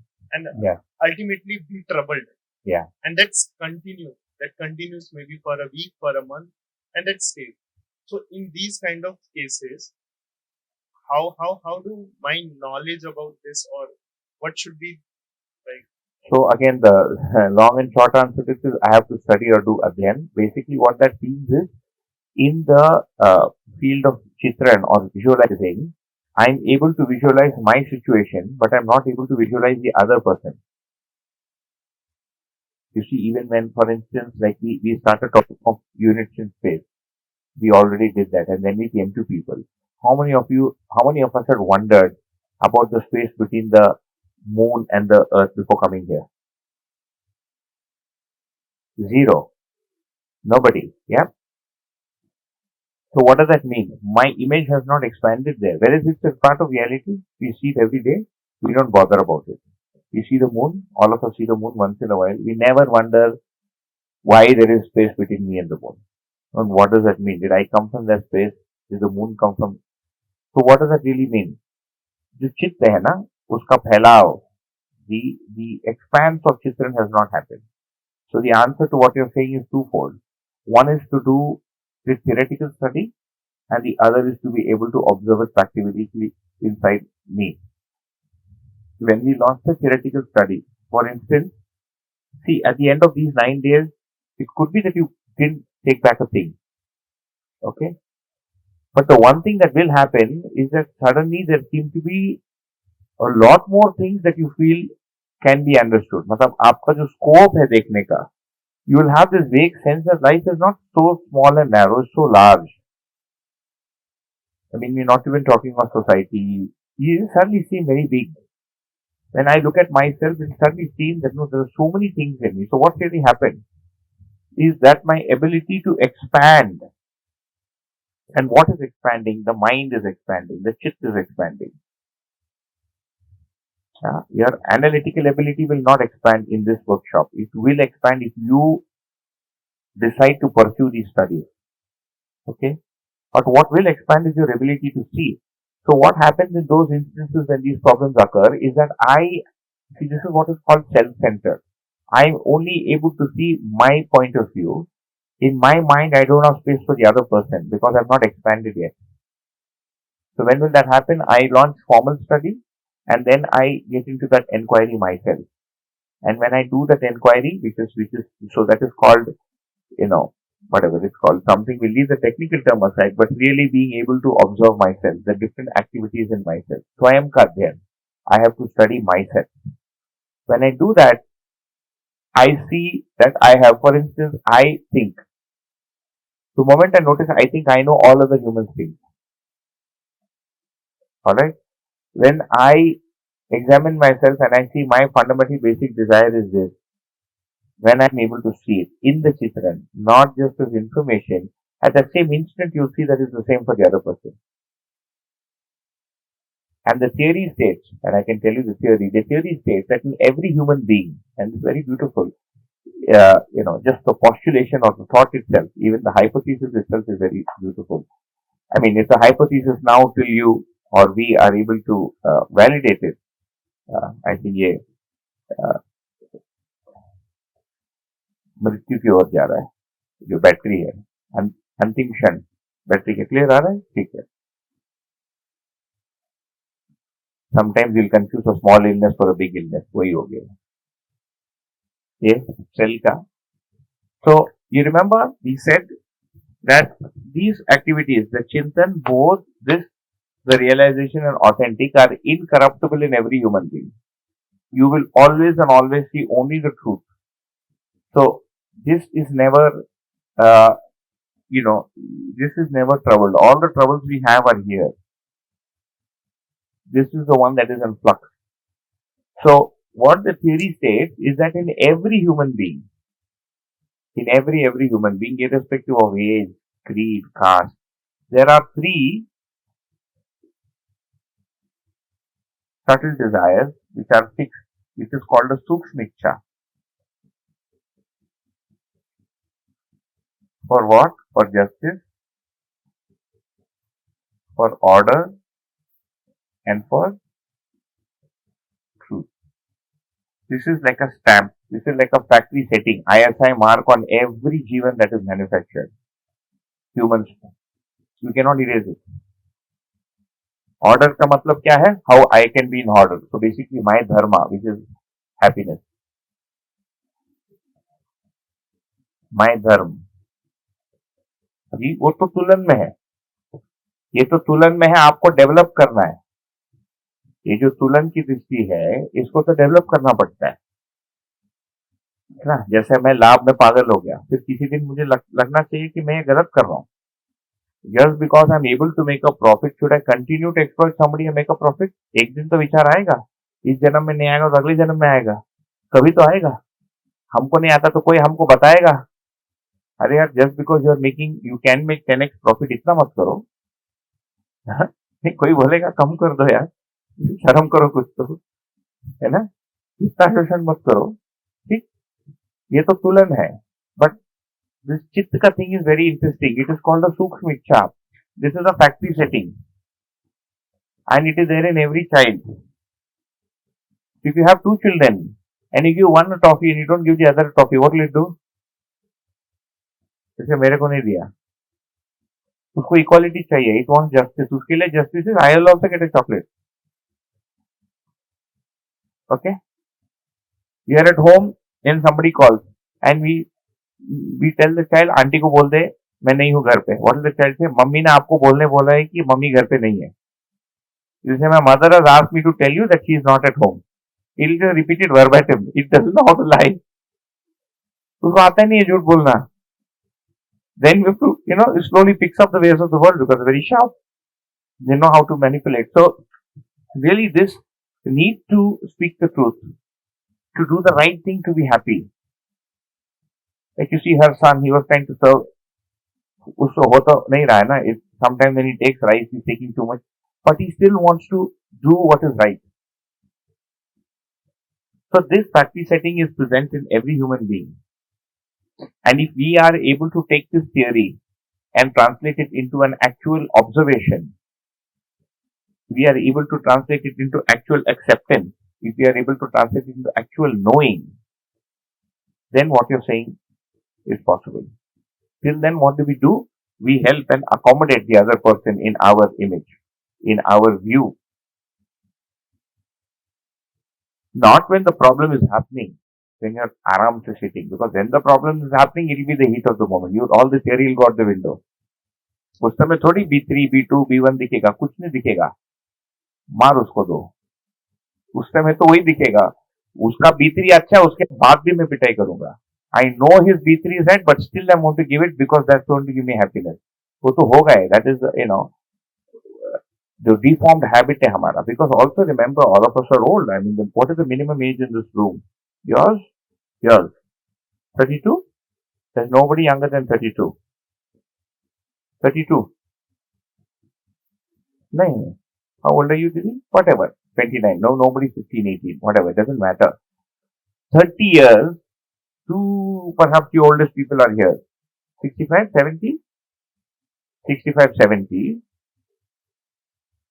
Yeah. ultimately be troubled. Yeah. And that continues maybe for a week, for a month, and that stays. So in these kind of cases, how do my knowledge about this, or what should be like? So again, the long and short answer to this is I have to study or do again. Basically, what that means is in the field of chitran or visualizing, I'm able to visualize my situation, but I'm not able to visualize the other person. You see, even when, for instance, like we started talking of units in space, we already did that, and then we came to people. How many of us had wondered about the space between the moon and the earth before coming here? Zero. Nobody. Yeah. So what does that mean? My image has not expanded there. Whereas it's a part of reality. We see it every day. We don't bother about it. We see the moon. All of us see the moon once in a while. We never wonder why there is space between me and the moon. And what does that mean? Did I come from that space? Did the moon come from? So what does that really mean? जो चित्र है ना, उसका फैलाव, the expanse of chitran has not happened. So the answer to what you're saying is twofold. One is to do with theoretical study, and the other is to be able to observe it practically inside me. When we launch the theoretical study, for instance, see, at the end of these 9 days, it could be that you didn't take back a thing. Okay? But the one thing that will happen is that suddenly there seem to be a lot more things that you feel can be understood. मतलब आपका जो scope है देखने का, you will have this vague sense that life is not so small and narrow, it's so large. I mean, we're not even talking of society. You suddenly seem very big. When I look at myself, it suddenly seems that no, there are so many things in me. So what really happened is that my ability to expand. And what is expanding? The mind is expanding. The chit is expanding. Your analytical ability will not expand in this workshop. It will expand if you decide to pursue these studies. Okay? But what will expand is your ability to see. So what happens in those instances when these problems occur is that this is what is called self-centered. I'm only able to see my point of view. In my mind, I don't have space for the other person because I've not expanded yet. So when will that happen? I launch formal study and then I get into that inquiry myself. And when I do that inquiry, so that is called, whatever it's called, something, we'll leave the technical term aside, but really being able to observe myself, the different activities in myself. So I am Kadyan. I have to study myself. When I do that, I see that I have, for instance, I think. The moment I notice, I think I know all other human things. Alright? When I examine myself and I see my fundamental basic desire is this, when I'm able to see it in the chitran, not just as information, at that same instant you'll see that it's the same for the other person. And the theory states, and I can tell you the theory states that in every human being, and it's very beautiful, just the postulation or the thought itself, even the hypothesis itself is very beautiful. I mean, it's a hypothesis now till you or we are able to validate it. I think ये मृत्यु की ओर जा रहा है जो battery है अंतिम क्षण बैटरी के क्लियर आ रहा है ठीक है sometimes you'll confuse a small illness for a big illness वही हो गया ये सेल का so you remember we said that these activities the chintan both this the realization and authentic are incorruptible in every human being you will always and always see only the truth so this is never uh, this is never troubled all the troubles we have are here this is the one that is in flux so what the theory states is that in every human being in every human being irrespective of age creed caste there are three subtle desires which are fixed which is called a sukshma. For what? For justice, for order, and for truth. This is like a stamp. This is like a factory setting. ISI mark on every jivan that is manufactured. Humans. You cannot erase it. Order का मतलब क्या है? How I can be in order. So basically my dharma, which is happiness. My dharma. अभी वो तो तुलन में है ये तो तुलन में है आपको डेवलप करना है ये जो तुलन की दृष्टि है इसको तो डेवलप करना पड़ता है ना जैसे मैं लाभ में पागल हो गया फिर किसी दिन मुझे लगना चाहिए कि मैं ये गलत कर रहा हूँ just because I'm able to make a profit should I continue to exploit somebody and make a profit एक दिन तो विचार आएगा इस जन्म में नहीं आएगा तो अगले जन्म में आएगा कभी तो आएगा हमको नहीं आता तो कोई हमको बताएगा अरे यार just because you are making you can make 10x profit इतना मत करो कोई बोलेगा कम कर दो यार शर्म करो कुछ तो है ना इतना शोषण मत करो ठीक ये तो तुलन है बट दिस चित्त का thing is very interesting it is called a sukshma ichchha this is a factory setting and it is there in every child if you have two children and you give one toffee and you don't give the other toffee what will it do जैसे मेरे को नहीं दिया उसको equality चाहिए it wants justice उसके लिए justice is I will also get a chocolate okay we are at home and somebody calls and we tell the child aunty को बोल दे मैं नहीं हूँ घर पे व्हाट इज द चाइल्ड से मम्मी ने आपको बोलने बोला है कि मम्मी घर पे नहीं है जैसे my mother has asked me to tell you that she is not at home. It will just repeat it verbatim. It doesn't know how to lie. उसको आता ही नहीं है झूठ बोलना. Then you have to, it slowly picks up the ways of the world because they're very sharp. They know how to manipulate. So, really this need to speak the truth, to do the right thing to be happy. Like you see her son, he was trying to serve. उसको हो तो नहीं रहा है ना. Sometimes when he takes rice, he's taking too much. But he still wants to do what is right. So this factory setting is present in every human being. And if we are able to take this theory and translate it into an actual observation, we are able to translate it into actual acceptance, if we are able to translate it into actual knowing, then what you're saying is possible. Till then, what do? We help and accommodate the other person in our image, in our view. Not when the problem is happening, when you're aram to sitting. Because when the problem is happening, it will be the heat of the moment. All the theory will go out the window. उस समय थोड़ी B3, B2, B1 दिखेगा, कुछ नहीं दिखेगा. मार उसको दो. उस समय तो वही दिखेगा. उसका B3 अच्छा है, उसके बाद भी मैं पिटाई करूंगा. I know his B3 is right, but still I want to give it because that's going to give me happiness. वो तो होगा ही. That is, the deformed habit है हमारा. Because also remember, all of us are old. I mean, what is the minimum age in this room? Yours? Yours. 32? There's nobody younger than 32. 32. No. How old are you, Didi? Whatever. 29. No, nobody 15, 18. Whatever. It doesn't matter. 30 years. Two, perhaps the oldest people are here. 65, 70? 65, 70.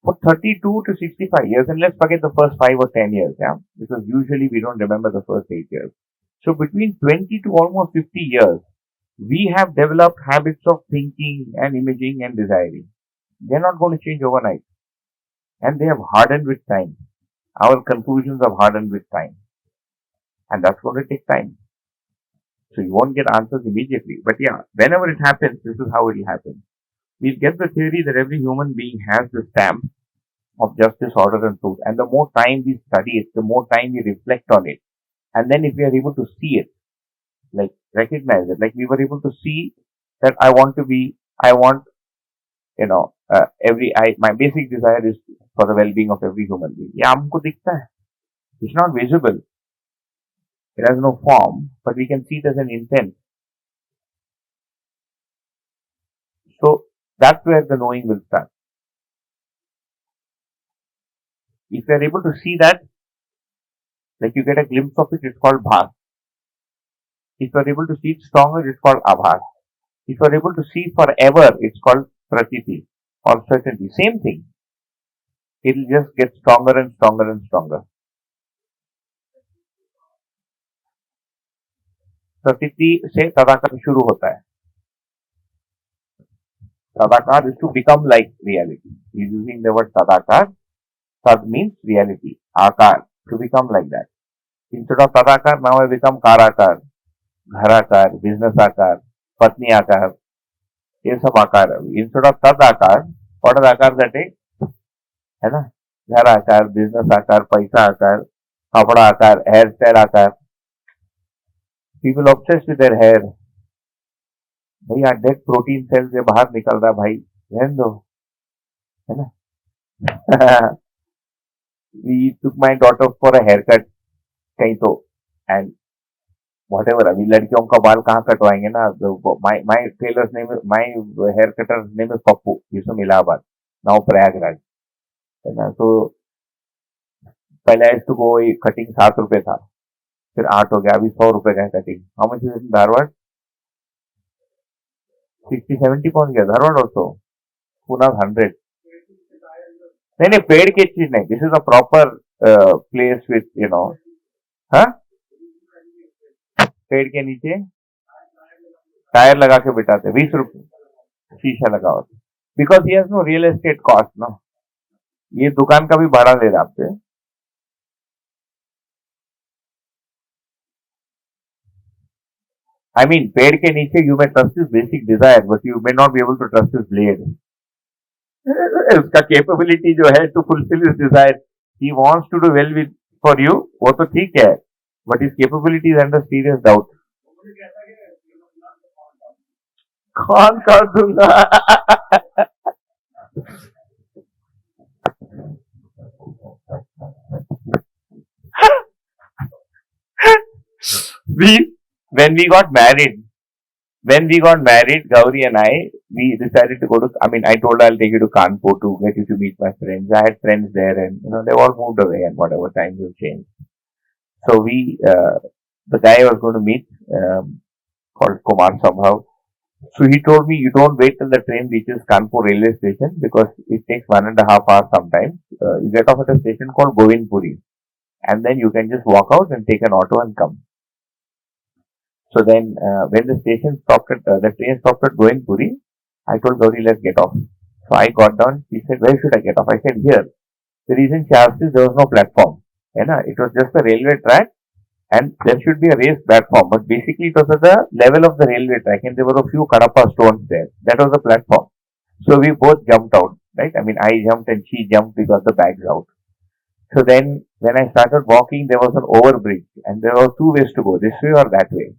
For 32 to 65 years, and let's forget the first 5 or 10 years, yeah? Because usually we don't remember the first 8 years. So between 20 to almost 50 years, we have developed habits of thinking and imaging and desiring. They're not going to change overnight. And they have hardened with time. Our conclusions have hardened with time. And that's going to take time. So you won't get answers immediately. But yeah, whenever it happens, this is how it will happen. We'll get the theory that every human being has the stamp of justice, order and truth. And the more time we study it, the more time we reflect on it. And then if we are able to see it, like recognize it, like we were able to see that my basic desire is for the well-being of every human being. Yeah, हमको दिखता है. It's not visible. It has no form, but we can see it as an intent. So that's where the knowing will start. If you are able to see that, like you get a glimpse of it, it's called bhas. If you are able to see it stronger, it's called abhas. If you are able to see forever, it's called pratiti or certainty. Same thing. It will just get stronger and stronger and stronger. प्रतीति से तदाकार शुरू होता है. Tadakar is to become like reality. He is using the word tadakar. Tad means reality. Akar, to become like that. Instead of tadakar, now I become karakar, gharakar, business akar, patni akar. ये सब आकार है. Instead of tadakar, what are आकार that है? है ना? घर आकार, business आकार, पैसा आकार, कपड़ा आकार, hair style आकार. People obsessed with their hair. भैया डेड प्रोटीन सेल से बाहर निकल रहा भाई, रहने दो, है ना? We took my daughter for a haircut कहीं तो, and whatever. अभी लड़कियों का बाल कहाँ कटवाएंगे ना? My tailor's name is, my hair cutter's name is Pappu. He's from Allahabad, now Prayagraj, है ना? तो पहले I used to go cutting 7 रुपए था, फिर 8 हो गया, अभी 100 रुपए का है cutting. How much is it in Dharwad? 60-70 पहुंच गया. धारवाड़ also. Pune 100. नहीं पेड़ की चीज नहीं. This is a proper place with हाँ, पेड़ के नीचे टायर लगा के बिठाते. 20 रुपए शीशा लगा होता. Because he has no real estate cost, no. ये दुकान का भी भाड़ा ले रहा आपसे. I mean, पेड़ के नीचे you may trust his basic desire, but you may not be able to trust his blade. उसका capability जो है to fulfill his desire, he wants to do well with for you, वो तो ठीक है, but his capability is under serious doubt. कौन कर दूंगा? When we got married, Gauri and I, we decided to go to, I told her I'll take you to Kanpur to get you to meet my friends. I had friends there and, they all moved away and whatever, times have changed. So the guy I was going to meet, called Kumar Sabhav. So he told me, you don't wait till the train reaches Kanpur railway station because it takes 1.5 hours sometimes. You get off at a station called Govindpuri and then you can just walk out and take an auto and come. So then, when the train stopped at Goenpuri, I told Gauri, let's get off. So I got down. She said, where should I get off? I said, here. The reason she asked is there was no platform. It was just a railway track and there should be a raised platform. But basically it was at the level of the railway track and there were a few Kadapa stones there. That was the platform. So we both jumped out, right? I mean, I jumped and she jumped. We got the bags out. So then when I started walking, there was an overbridge and there were two ways to go, this way or that way.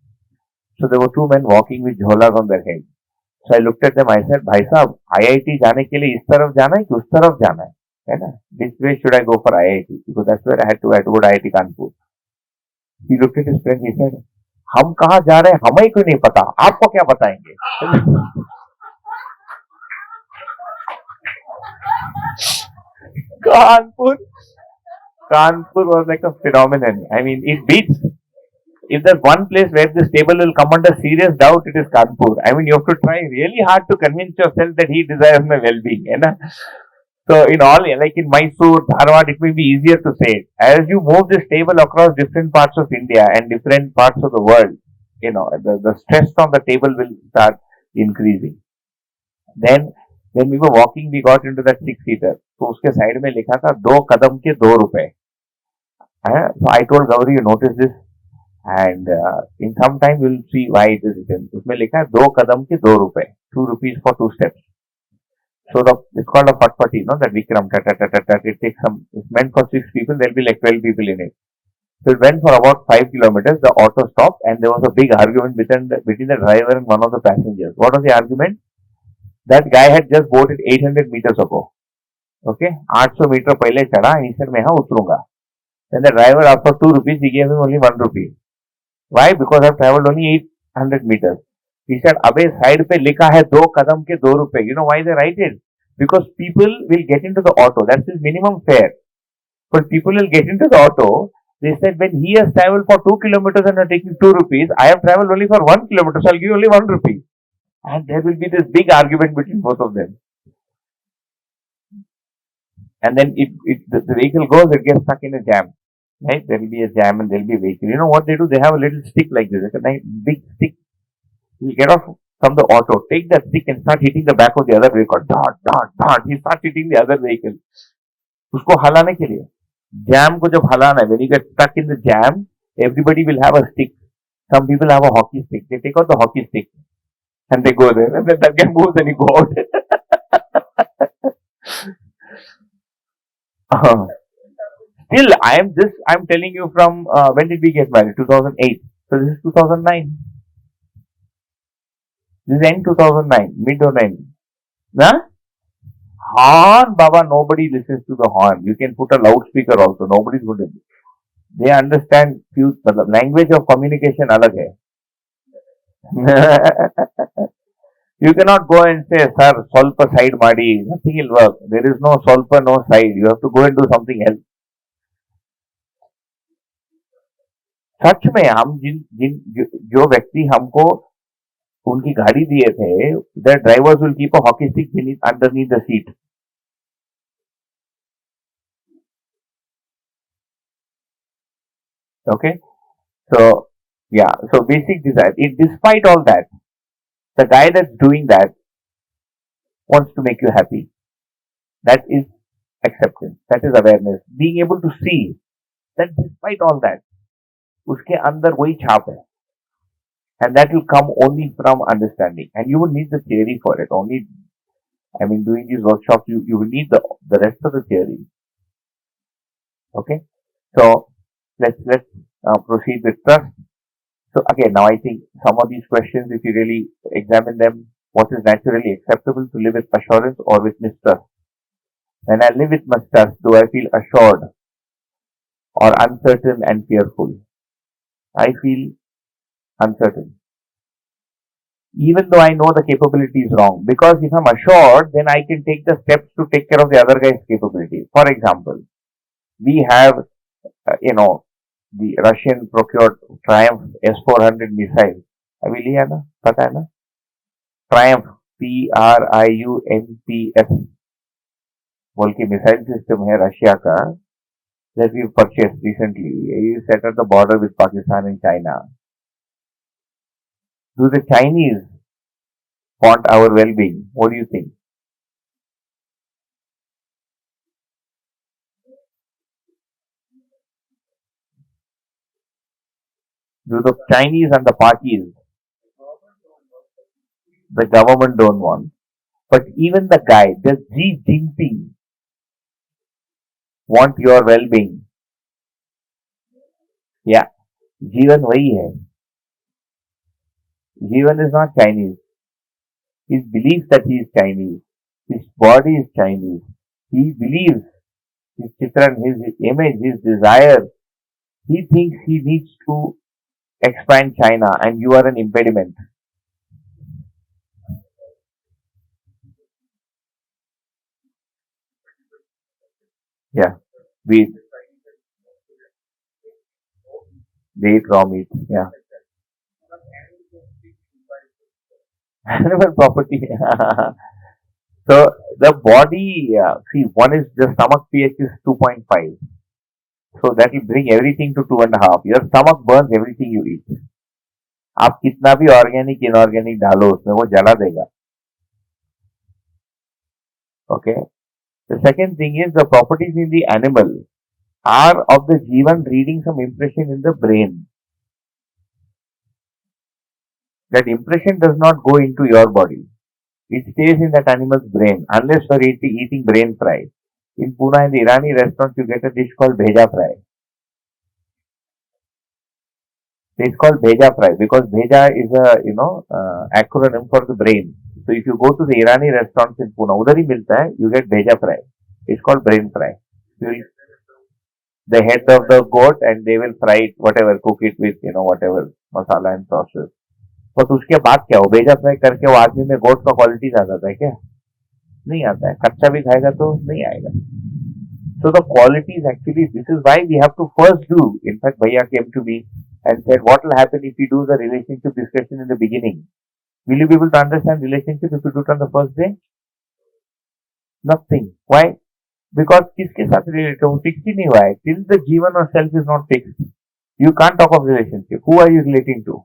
So there were two men walking with jholas on their head. So I looked at them. I said, "भाई साहब, IIT जाने के लिए इस तरफ जाना है कि उस तरफ जाना है ना? Which way should I go for IIT? Because that's where I had to go to IIT Kanpur." He looked at his friend. He said, "हम कहाँ जा रहे हैं? हमें क्यों नहीं पता? आपको क्या बताएंगे?" Kanpur, Kanpur was like a phenomenon. I mean, it beats. If there's one place where this table will come under serious doubt, it is Kanpur. I mean, you have to try really hard to convince yourself that he desires my well-being. So, in all, like in Mysore, Dharwad, it may be easier to say it. As you move this table across different parts of India and different parts of the world, the stress on the table will start increasing. Then, when we were walking, we got into that six-seater. So, उसके side में लिखा था 2 कदम के 2 रुपए. So, I told Gauri, you notice this? And in some time we'll see why it is written. उसमें लिखा है 2 कदम के 2 रुपए, 2 rupees for 2 steps. So it's called a fatpati, that Vikram. It takes it's meant for 6 people. There'll be like 12 people in it. So it went for about 5 kilometers. The auto stopped, and there was a big argument between the driver and one of the passengers. What was the argument? That guy had just boarded 800 meters ago. Okay, 800 meter पहले चढ़ा, and he said मैं यहाँ उतरूंगा. Then the driver, after 2 rupees, he gave him only 1 rupee. Why? Because I've traveled only 800 meters. He said, अबे side पे लिखा है 2 कदम के 2 रुपए. You know why they write it? Because people will get into the auto. That's his minimum fare. But people will get into the auto. They said, when he has traveled for 2 kilometers and are taking 2 rupees, I have traveled only for 1 kilometer, so I'll give you only 1 rupee. And there will be this big argument between both of them. And then the vehicle goes, it gets stuck in a jam. Right? There will be a jam and there will be a vehicle. You know what they do? They have a little stick like this. It's a nice big stick. You get off from the auto, take that stick and start hitting the back of the other vehicle. Dot, dot, dot. He starts hitting the other vehicle. उसको हलाने के लिए. Jam को जब हलाना है, when you get stuck in the jam, everybody will have a stick. Some people have a hockey stick. They take out the hockey stick and they go there. And then that guy moves and he go out. Still, I'm telling you from, when did we get married? 2008. So this is 2009. This is end 2009, mid 09. Huh? Horn, Baba, nobody listens to the horn. You can put a loudspeaker also. Nobody's going to. They understand the language of communication alag hai. You cannot go and say, sir, solpa side madi. Nothing will work. There is no solpa, no side. You have to go and do something else. सच में हम जो व्यक्ति हमको उनकी गाड़ी दिए थे, the drivers will keep a hockey stick underneath the seat. Okay, so yeah, so basic design. Despite all that, the guy that's doing that wants to make you happy. That is acceptance. That is awareness. Being able to see that despite all that, उसके अंदर वही छाप है. And that will come only from understanding. And you will need the theory for it. Doing these workshops, you will need the rest of the theory. Okay? So, let's proceed with trust. So, again, now I think some of these questions, if you really examine them, what is naturally acceptable to live with assurance or with mistrust? When I live with mistrust, do I feel assured or uncertain and fearful? I feel uncertain. Even though I know the capability is wrong. Because if I'm assured, then I can take the steps to take care of the other guy's capability. For example, we have, the Russian procured Triumph S-400 missile. अभी लिया ना? पता है ना? Triumph, TRIUMPS बोल के missile system है Russia का, that we purchased recently. It is set at the border with Pakistan and China. Do the Chinese want our well-being? What do you think? Do the Chinese and the parties, the government don't want? But even the guy, does Xi Jinping want your well-being? Yeah, जीवन वही है. Jivan is not Chinese. He believes that he is Chinese. His body is Chinese. He believes his chitran, his image, his desire. He thinks he needs to expand China and you are an impediment. Yeah. We they eat raw meat. Yeah. Animal property. So the body, see, one is the stomach pH is 2.5. So that will bring everything to 2.5. Your stomach burns everything you eat. आप कितना भी organic inorganic डालो उसमें वो जला देगा. Okay. The second thing is the properties in the animal are of the Jivan reading some impression in the brain. That impression does not go into your body. It stays in that animal's brain unless you are eating brain fry. In Pune, in the Irani restaurant, you get a dish called bheja fry. It's called bheja fry because bheja is a acronym for the brain. So if you go to the Irani restaurants in Pune, udhar hi milta hai, you get bheja fry. It's called brain fry. The head of the goat and they will fry it, whatever, cook it with whatever masala and sauces. But उसके बाद क्या हो, भेजा fry करके वो आदमी में गोट का क्वालिटी आ जाता है क्या? नहीं आता है. कच्चा भी खाएगा तो नहीं आएगा. So the qualities actually, this is why we have to first do. In fact, Bhaiya came to me and said, what will happen if we do the relationship discussion in the beginning? Will you be able to understand relationship if you do it on the first day? Nothing. Why? Because किसके साथ relate हो, fixed ही नहीं हुआ है. Till the जीवन or self is not fixed, you can't talk of relationship. Who are you relating to?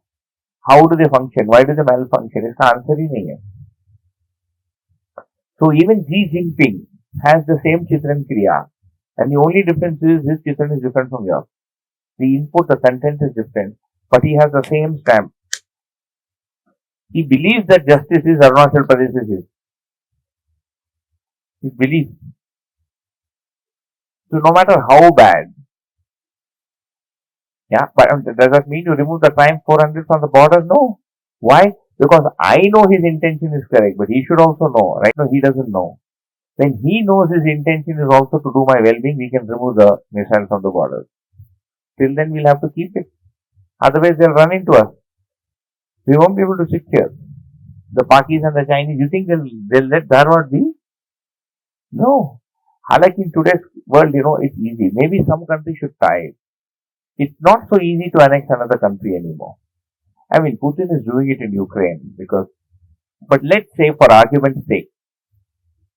How do they function? Why do they malfunction? इसका answer ही नहीं है. So even Xi Jinping has the same Chitran Kriya, and the only difference is his Chitran is different from yours. The input, the content is different, but he has the same stamp. He believes that justice is Arunachal Pradesh is his. He believes. So no matter how bad, yeah, but does that mean you remove the crime 400 from the border? No. Why? Because I know his intention is correct, but he should also know. Right now, he doesn't know. When he knows his intention is also to do my well-being, we can remove the missile from the border. Till then, we'll have to keep it. Otherwise, they'll run into us. We won't be able to sit here. The Pakis and the Chinese, you think they'll let Dharwad be? No. Like in today's world, it's easy. Maybe some countries should try it. It's not so easy to annex another country anymore. I mean, Putin is doing it in Ukraine but let's say for argument's sake,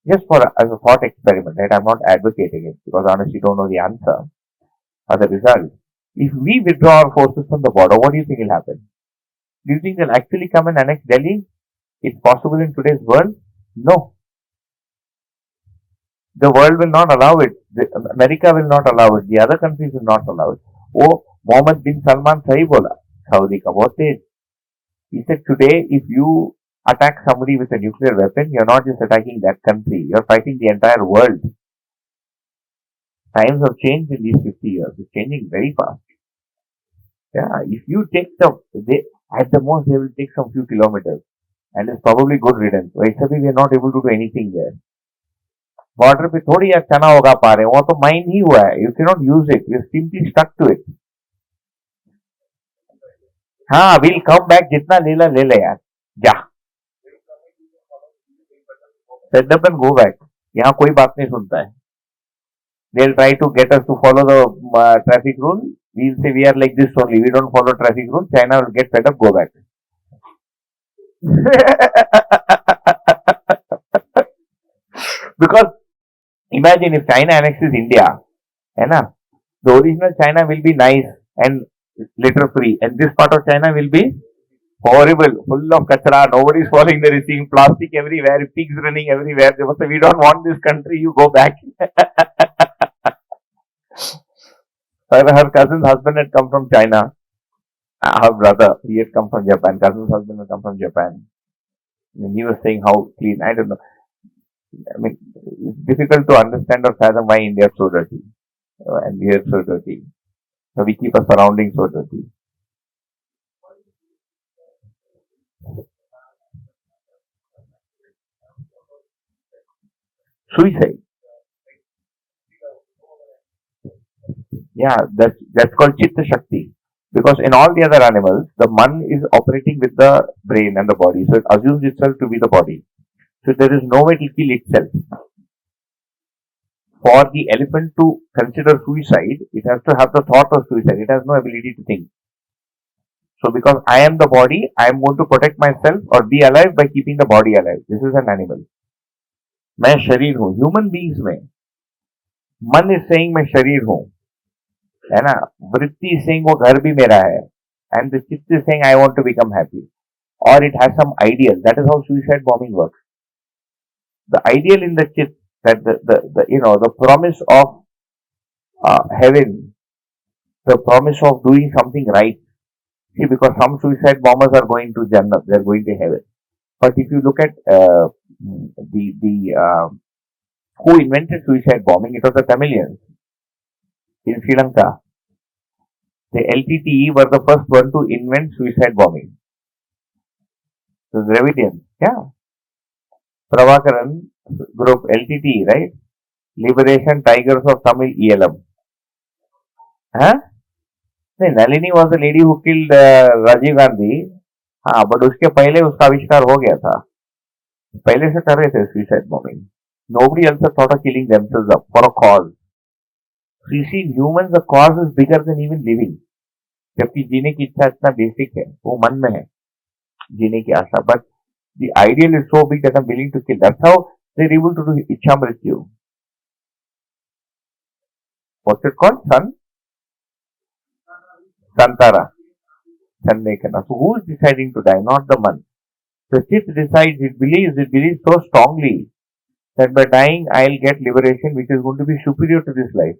just as a thought experiment, right? I'm not advocating it because honestly don't know the answer or the result. If we withdraw our forces from the border, what do you think will happen? Do you think they'll actually come and annex Delhi? It's possible in today's world? No. The world will not allow it. America will not allow it. The other countries will not allow it. Oh, Mohammed bin Salman sahi bola. Saudi ka bahut tej. He said today, if you attack somebody with a nuclear weapon, you're not just attacking that country. You're fighting the entire world. Times have changed in these 50 years. It's changing very fast. Yeah, if you take at the most they will take some few kilometers. And it's probably good riddance. Except we are not able to do anything there. Border पे थोड़ी अच्छा ना होगा पा रहे हैं, वो तो माइन ही हुआ है. You cannot use it. You're simply stuck to it. हाँ, we'll come back. जितना ले ले यार. जा. Set up and go back. यहाँ कोई बात नहीं सुनता है. They'll try to get us to follow the traffic rule. We'll say we are like this only. We don't follow traffic rule. China will get fed up. Go back. Because imagine if China annexes India, the original China will be nice and litter free, and this part of China will be Horrible, full of kachra, nobody's following the receiving, plastic everywhere, pigs running everywhere. They must say, we don't want this country, you go back. Her cousin's husband had come from China. Her brother, he had come from Japan. Cousin's husband had come from Japan. And he was saying how clean. I don't know. I mean, it's difficult to understand or fathom why India is so dirty. And we are so dirty. So we keep our surroundings so dirty. Suicide. Yeah, that's called Chitta Shakti. Because in all the other animals, the man is operating with the brain and the body. So it assumes itself to be the body. So there is no way to kill itself. For the elephant to consider suicide, it has to have the thought of suicide. It has no ability to think. So because I am the body, I am going to protect myself or be alive by keeping the body alive. This is an animal. मैं शरीर हूँ. Human beings में मन is saying मैं शरीर हूँ, है ना. वृत्ति is saying वो घर भी मेरा है, and the चित्त is saying I want to become happy, or it has some ideal. That is how suicide bombing works. The ideal in the chitt, that the promise of heaven, the promise of doing something right. See, because some suicide bombers are going to Jannah, they are going to heaven. But if you look at who invented suicide bombing, it was the Tamilians in Sri Lanka. The LTTE were the first one to invent suicide bombing. So the Dravidians, yeah. Pravakaran group, LTTE, right? Liberation Tigers of Tamil ELM. Huh? Nalini was the lady who killed Rajiv Gandhi. हाँ, but उसके पहले उसका आविष्कार हो गया था. पहले से कर रहे थे suicide bombing. Nobody else thought of killing themselves up for a cause. So you see, in humans, the cause is bigger than even living. जबकि जीने की इच्छा इतना बेसिक है, वो मन में है, जीने की आशा. But the ideal is so big that I'm willing to kill. That's how they're able to do Ichha Mrityu. What's it called? Santara. Sanmekana. So who is deciding to die? Not the man. The chit decides, it believes so strongly that by dying I'll get liberation which is going to be superior to this life.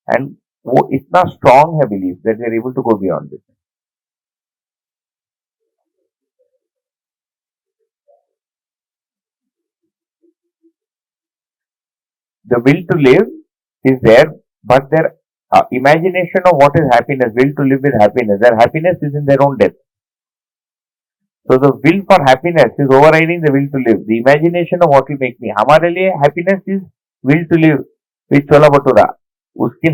And वो इतना strong है belief that they're able to go beyond it. The will to live is there, but their imagination of what is happiness, will to live with happiness, their happiness is in their own death. So the will for happiness is overriding the will to live. The imagination of what will make me. हमारे लिए happiness is will to live with chola bhatura. उसकी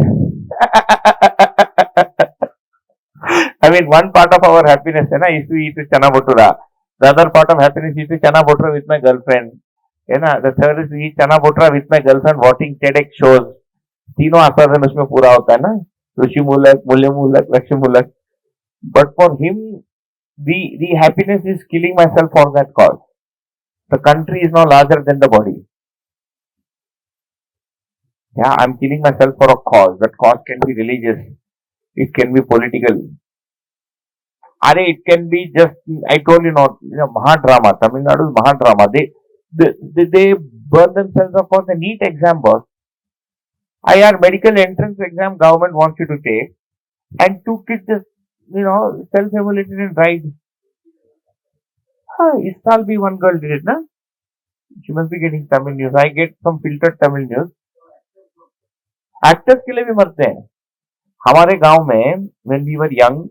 I mean, one part of our happiness is to eat chana bhatura. The other part of happiness is to chana bhatura with my girlfriend. The third is to eat chana bhatura with my girlfriend watching TEDx shows. तीनों आस्वादन उसमें पूरा होता है ना. ऋषि मूलक, मूल्य मूलक, लक्ष्य मूलक. But for him, the happiness is killing myself for that cause. The country is now larger than the body. Yeah, I'm killing myself for a cause. That cause can be religious. It can be political. It can be just, I told you not, Mahadrama. Tamil Nadu's Mahadrama. They burn themselves up for the NEET exam, boss. IR medical entrance exam government wants you to take, and two kids just, self-evaluated and tried. Istal be one girl did it, na? She must be getting Tamil news. I get some filtered Tamil news. Actors के लिए भी मरते हैं. हमारे गांव में, when we were young,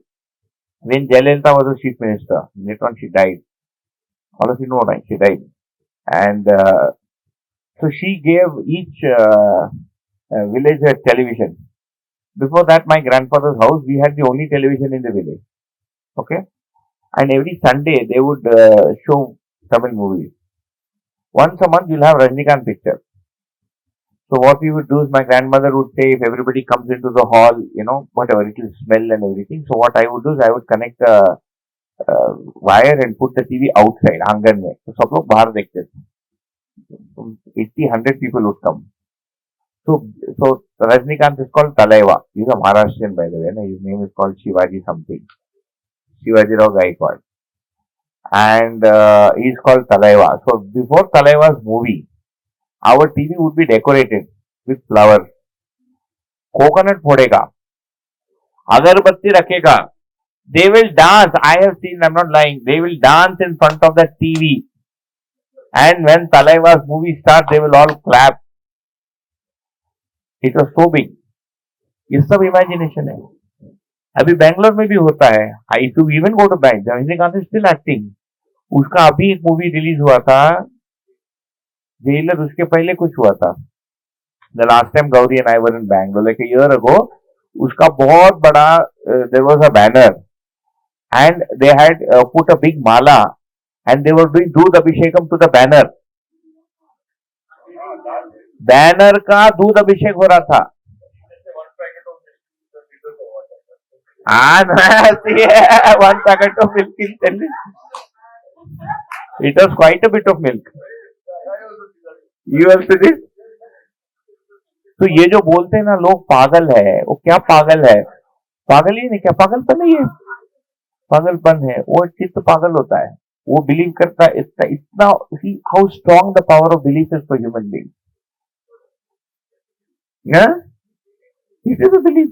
when Jayalalitha was the chief minister, later on she died. All of you know, right? She died. And so she gave each village a television. Before that, my grandfather's house, we had the only television in the village. Okay? And every Sunday, they would show Tamil movies. Once a month, you'll have Rajnikant picture. So what we would do is my grandmother would say, if everybody comes into the hall, whatever, it will smell and everything. So what I would do is I would connect a wire and put the TV outside, आंगन में. So सब लोग बाहर देखते थे. 80-100 people would come. So Rajnikant is called Talaiva. He's a Maharashtrian, by the way. His name is called Shivaji something. Shivaji Rao Gaikwad. and he's called Talaiva. So before Talaiva's movie, our TV would be decorated with flowers. Coconut फोड़ेगा, अगरबत्ती रखेगा. They will dance. I have seen. I'm not lying. They will dance in front of the TV. And when Talaiva's movie starts, they will all clap. It was so big. ये सब imagination है. अभी बैंगलोर में भी होता है. If you even go to bank, Rajinikanth is still acting. उसका अभी एक मूवी रिलीज हुआ था, जेलर. उसके पहले कुछ हुआ था. The last time Gauri and I were in Bangalore like a year ago. उसका बहुत बड़ा there was a banner and they had put a big mala and they were doing दूध अभिषेकम to the banner. बैनर का दूध अभिषेक हो रहा था. One packet of milk in 10 It was quite a bit of milk. You also did? तो ये जो बोलते हैं ना लोग पागल है, वो क्या पागल है? पागल ही नहीं, क्या पागलपन नहीं है? पागलपन है. वो चित्त पागल होता है. वो बिलीव करता है. इतना see how strong the power of belief is for human beings. Yeah? It is a belief.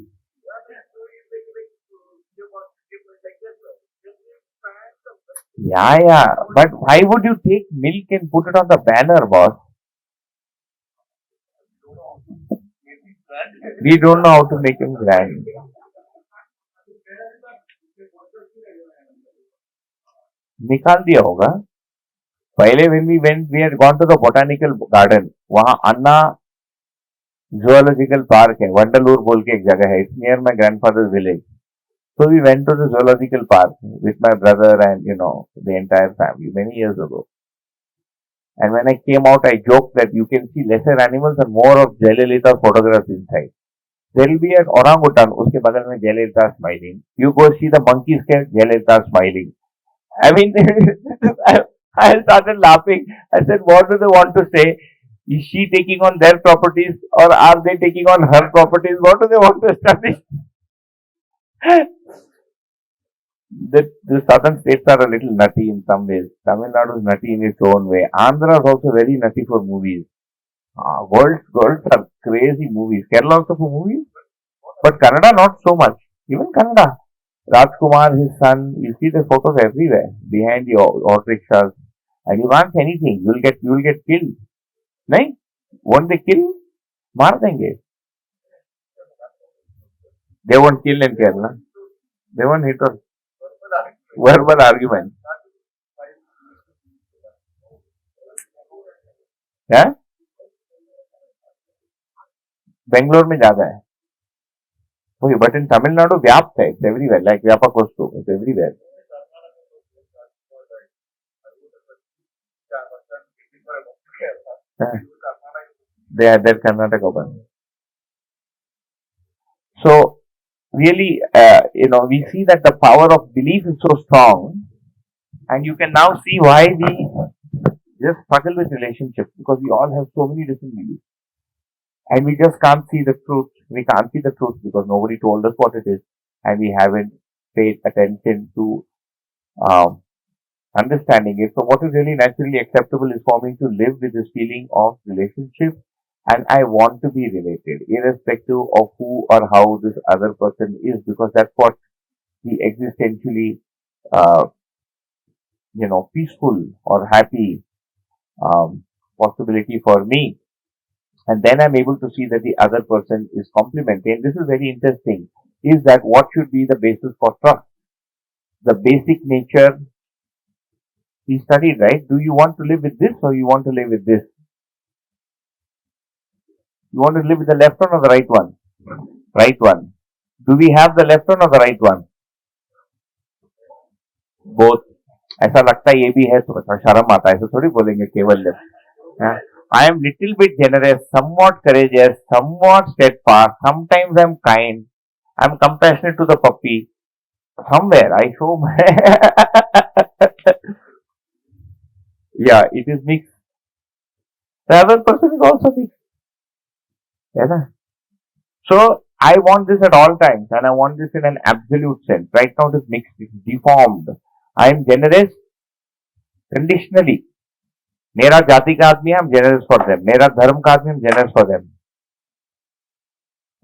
Yeah. But why would you take milk and put it on the banner, boss? We don't know how to make him grand. निकाल दिया होगा. पहले when we had gone to the botanical garden, वहाँ अन्ना zoological park है. वंडलूर बोल के एक जगह है. It's near my grandfather's village. So we went to the zoological park with my brother and the entire family many years ago. And when I came out, I joked that you can see lesser animals and more of Jayalalitha photographs inside. There will be an orangutan, उसके बगल में Jayalalitha smiling. You go see the monkeys, Jayalalitha smiling. I mean, I started laughing. I said, what do they want to say? Is she taking on their properties or are they taking on her properties? What do they want to establish? The southern states are a little nutty in some ways. Tamil Nadu is nutty in its own way. Andhra is also very nutty for movies. Worlds are crazy movies. Kerala also for movies. But Kannada not so much. Even Kannada. Rajkumar, his son, you see the photos everywhere behind the auto rickshaws, and you can't say anything. You will get killed. नहीं? Won't they kill? मार देंगे. They won't kill in Kerala. They won't hit us. Verbal argument. Yeah? Bangalore में ज्यादा है. Okay, but in Tamil Nadu, व्याप्त है. It's everywhere. Like Vyapakostu, it's everywhere. They are their Karnataka one. So really, we see that the power of belief is so strong, and you can now see why we just struggle with relationships, because we all have so many different beliefs, and we just can't see the truth. We can't see the truth because nobody told us what it is, and we haven't paid attention to understanding it. So what is really naturally acceptable is for me to live with this feeling of relationship, and I want to be related, irrespective of who or how this other person is, because that's what the existentially, peaceful or happy possibility for me. And then I'm able to see that the other person is complementing. And this is very interesting, is that what should be the basis for trust? The basic nature we studied, right? Do you want to live with this or you want to live with this? You want to live with the left one or the right one? Right one. Do we have the left one or the right one? Both. ऐसा लगता है ये भी है, तो शर्म आता है. ऐसा थोड़ी बोलेंगे केवल left. I am little bit generous, somewhat courageous, somewhat steadfast. Sometimes I'm kind. I'm compassionate to the puppy. Somewhere I show my yeah, it is mixed. The other person is also mixed. Yeah. So I want this at all times, and I want this in an absolute sense. Right now it is mixed, it is deformed. I am generous, Conditionally. मेरा जाति का आदमी है, I'm generous for them. मेरा धर्म का आदमी, I'm generous for them.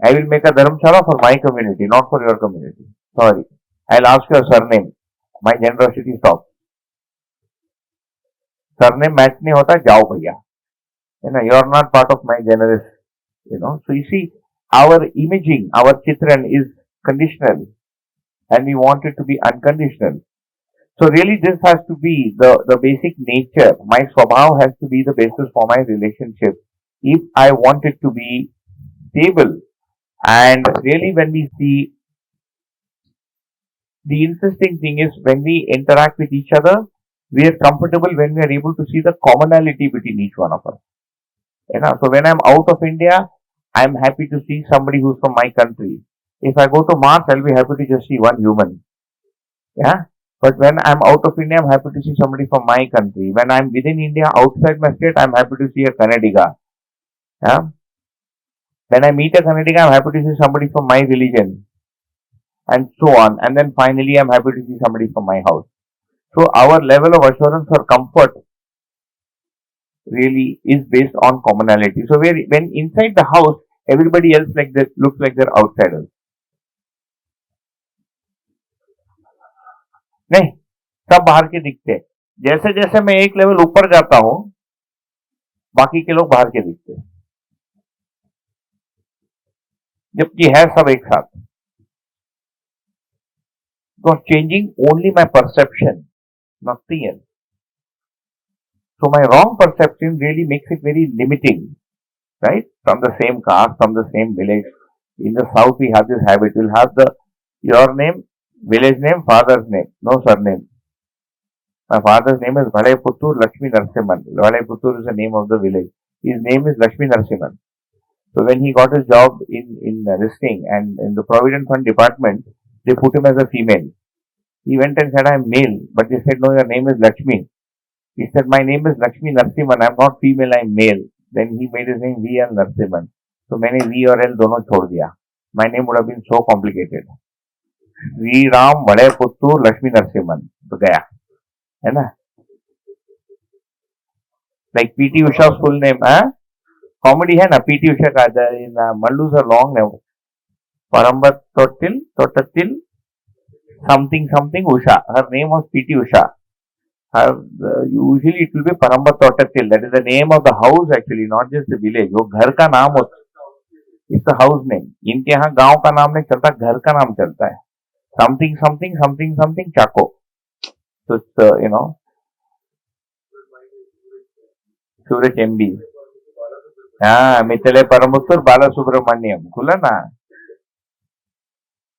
I will make a dharmshala for my community, not for your community. Sorry. I'll ask your surname. My generosity stops. Surname match नहीं होता, जाओ भैया. You are not part of my generous. So you see, our imaging, our chitran is conditional, and we want it to be unconditional. So really, this has to be the basic nature. My swabhav has to be the basis for my relationship. If I want it to be stable, and really, when we see, the interesting thing is when we interact with each other, we are comfortable when we are able to see the commonality between each one of us. So when I'm out of India, I'm happy to see somebody who's from my country. If I go to Mars, I'll be happy to just see one human. Yeah. But when I'm out of India, I'm happy to see somebody from my country. When I'm within India, outside my state, I'm happy to see a Kannadiga. Yeah. When I meet a Kannadiga, I'm happy to see somebody from my religion. And so on. And then finally, I'm happy to see somebody from my house. So our level of assurance or comfort really is based on commonality. So when inside the house, everybody else looks like they're outsiders. नहीं, सब बाहर के दिखते हैं. जैसे जैसे मैं एक लेवल ऊपर जाता हूं, बाकी के लोग बाहर के दिखते हैं, जबकि है सब एक साथ. So changing only my perception, nothing else. So my wrong perception really makes it very limiting, right? From the same caste, from the same village. In the south, we have this habit. We'll have your name, village name, father's name, no surname. My father's name is Valayaputtur Lakshmi Narsimhan. Valayaputtur is the name of the village. His name is Lakshmi Narsimhan. So when he got his job in this thing, and in the Provident Fund department, they put him as a female. He went and said, I'm male. But they said, no, your name is Lakshmi. He said, my name is Lakshmi Narsimhan. I'm not female, I'm male. Then he made his name V.L. Narsimhan. So मैंने V और L दोनों छोड़ दिया. My name would have been so complicated. V Ram Valayaputtur Lakshmi Narsimhan. तो गया, है ना? Like P.T. Usha's full name, Comedy है ना, P.T. Usha का Mallu's a long name. Parambat Tottatil something Usha. Her name was P.T. Usha. Usually it will be Parambat Tottatil. That is the name of the house actually, not just the village. वो घर का नाम होता है. It's the house name. इनके यहाँ गांव का नाम नहीं चलता, घर का नाम चलता है. Something Chaco. So it's, Suraj MB. Mitale Paramuttur Bala Subramaniam. Kula na.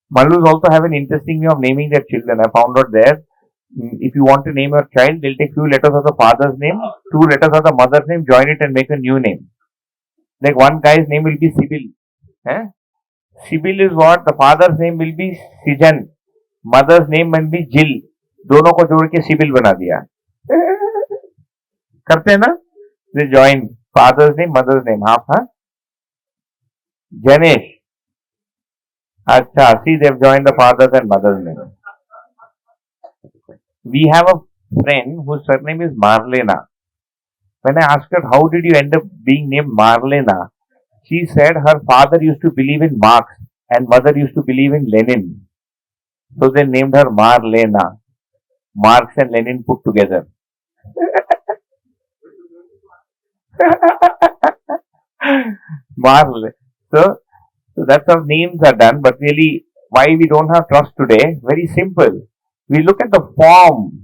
Mallus also have an interesting way of naming their children. I found out there. If you want to name your child, they'll take few letters of the father's name, 2 letters of the mother's name, join it and make a new name. Like one guy's name will be Sibyl. Sibyl is what? The father's name will be Sijan. Mother's name will be Jill. दोनों को जोड़ के CIBIL बना दिया. करते हैं ना? They join father's name, mother's name. half, Janesh. अच्छा, see, they've joined the father's and mother's name. We have a friend whose surname is Marlena. When I asked her, how did you end up being named Marlena? She said her father used to believe in Marx and mother used to believe in Lenin. So they named her Marlena. Marx and Lenin put together. Marlena. So that's how names are done. But really, why we don't have trust today? Very simple. We look at the form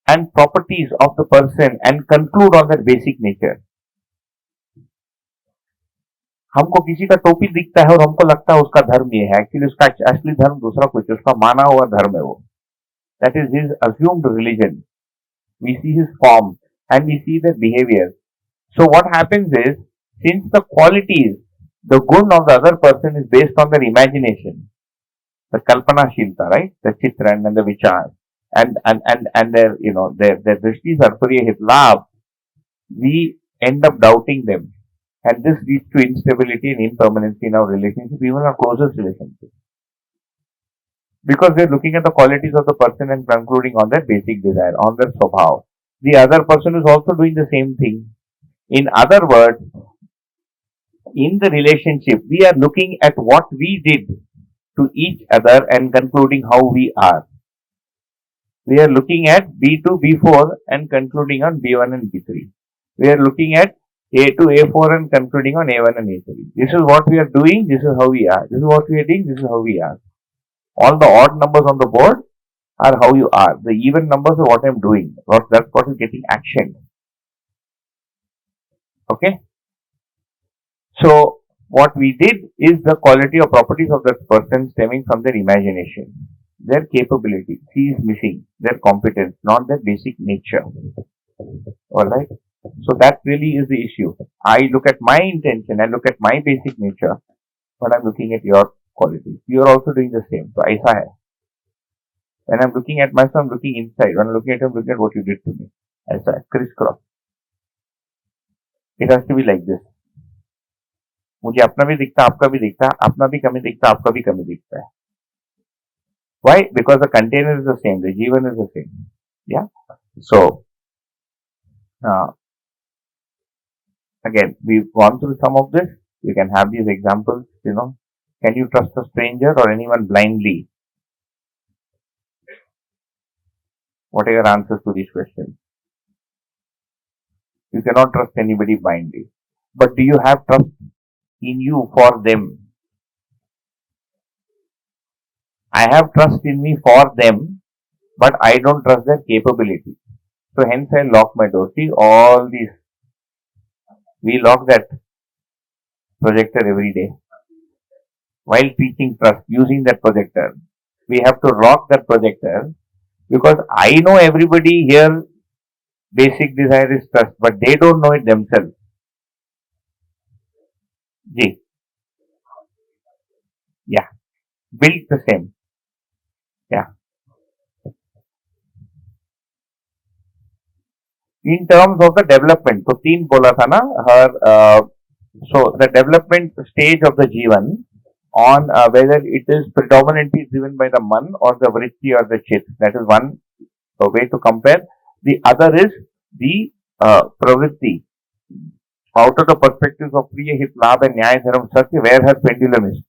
and properties of the person and conclude on their basic nature. हमको किसी का टोपी दिखता है और हमको लगता है उसका धर्म ये है. एक्चुअली उसका असली धर्म दूसरा कुछ, उसका माना हुआ धर्म है वो. That is his assumed religion. We see his form and we see their behavior. So what happens is, since the qualities, the gun of the other person is based on their imagination, the kalpanashilta, right? The chitran and the vichar, and their their drishti sarpariya hitlab, we end up doubting them. And this leads to instability and impermanency in our relationship, even our closest relationships. Because we're looking at the qualities of the person and concluding on their basic desire, on their swabhav. the other person is also doing the same thing. In other words, in the relationship, we are looking at what we did to each other and concluding how we are. We are looking at B2, B4 and concluding on B1 and B3. We are looking at A2, A4 and concluding on A1 and A3. This is what we are doing. This is how we are. This is what we are doing. This is how we are. All the odd numbers on the board are how you are. The even numbers are what I am doing. That's what is getting actioned. Okay. So what we did is the quality or properties of that person stemming from their imagination, their capability. C is missing, their competence, not their basic nature. Alright. So that really is the issue. I look at my intention, I look at my basic nature, but I'm looking at your qualities. You are also doing the same. So aisa hai. When I'm looking at myself, I'm looking inside. When I'm looking at him, I'm looking at what you did to me. Aisa hai. Crisscross. It has to be like this. मुझे अपना भी दिखता आपका भी दिखता अपना भी कमी दिखता आपका भी कमी दिखता है. Why? Because the container is the same, the जीवन is the same. Yeah. So again, we've gone through some of this. You can have these examples. Can you trust a stranger or anyone blindly? What are your answers to these questions? You cannot trust anybody blindly. But do you have trust in you for them? I have trust in me for them, but I don't trust their capability. So hence I lock my door. See, all these, we lock that projector every day. While teaching trust, using that projector, we have to lock that projector because I know everybody here basic desire is trust, but they don't know it themselves. G. Yeah. Build the same. Yeah. In terms of the development, so तीन बोला था ना, so the development stage of the G1 on whether it is predominantly driven by the man or the vritti or the chit. That is one way to compare. The other is the pravritti. Out of the perspectives of Priya, Hit, Labh and Nyaya, Dharma, Satya, where her pendulum is.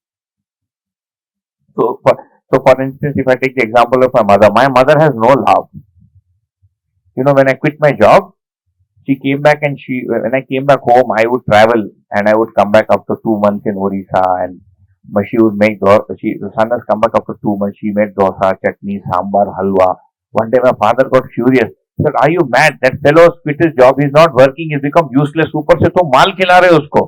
So for instance, if I take the example of my mother has no labh. When I quit my job, she came back and when I came back home, I would travel and I would come back after 2 months in Orissa and she would make the son has come back after 2 months. She made dosa, chutney, sambar, halwa. One day my father got furious. He said, "Are you mad? That fellow has quit his job. He's not working. He's become useless. ऊपर से तो माल खिला रहे उसको."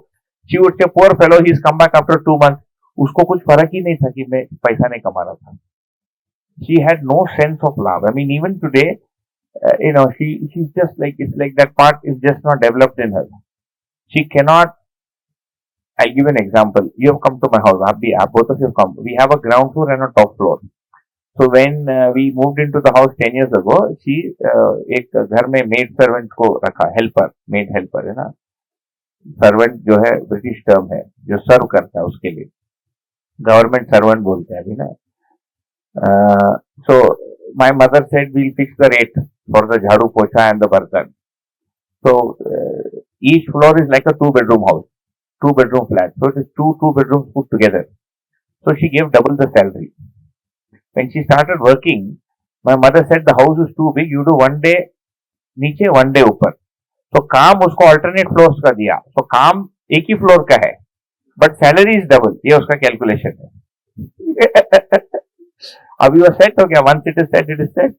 She would say, "Poor fellow, he's come back after 2 months." उसको कुछ फर्क ही नहीं था कि मैं पैसा नहीं कमा रहा था. She had no sense of love. I mean, even today, she's just like, it's like that part is just not developed in her. She cannot. I'll give an example. You have come to my house. Both of you have come. We have a ground floor and a top floor. So when we moved into the house 10 years ago, she एक घर में maid servant को रखा, maid helper है ना. Servant जो है British term है, जो सर्व करता है उसके लिए. Government servant बोलते हैं अभी ना. So my mother said we'll fix the rate for the jhadu pocha and the bartan. So each floor is like a 2-bedroom house, 2-bedroom flat. So it is two bedrooms put together. So she gave double the salary. When she started working, my mother said the house is too big. You do one day नीचे, one day ऊपर. So काम उसको alternate floors का दिया. So काम एक ही floor का है, but salary is double. ये उसका calculation है. अभी वो set हो गया. Once it is set, it is set.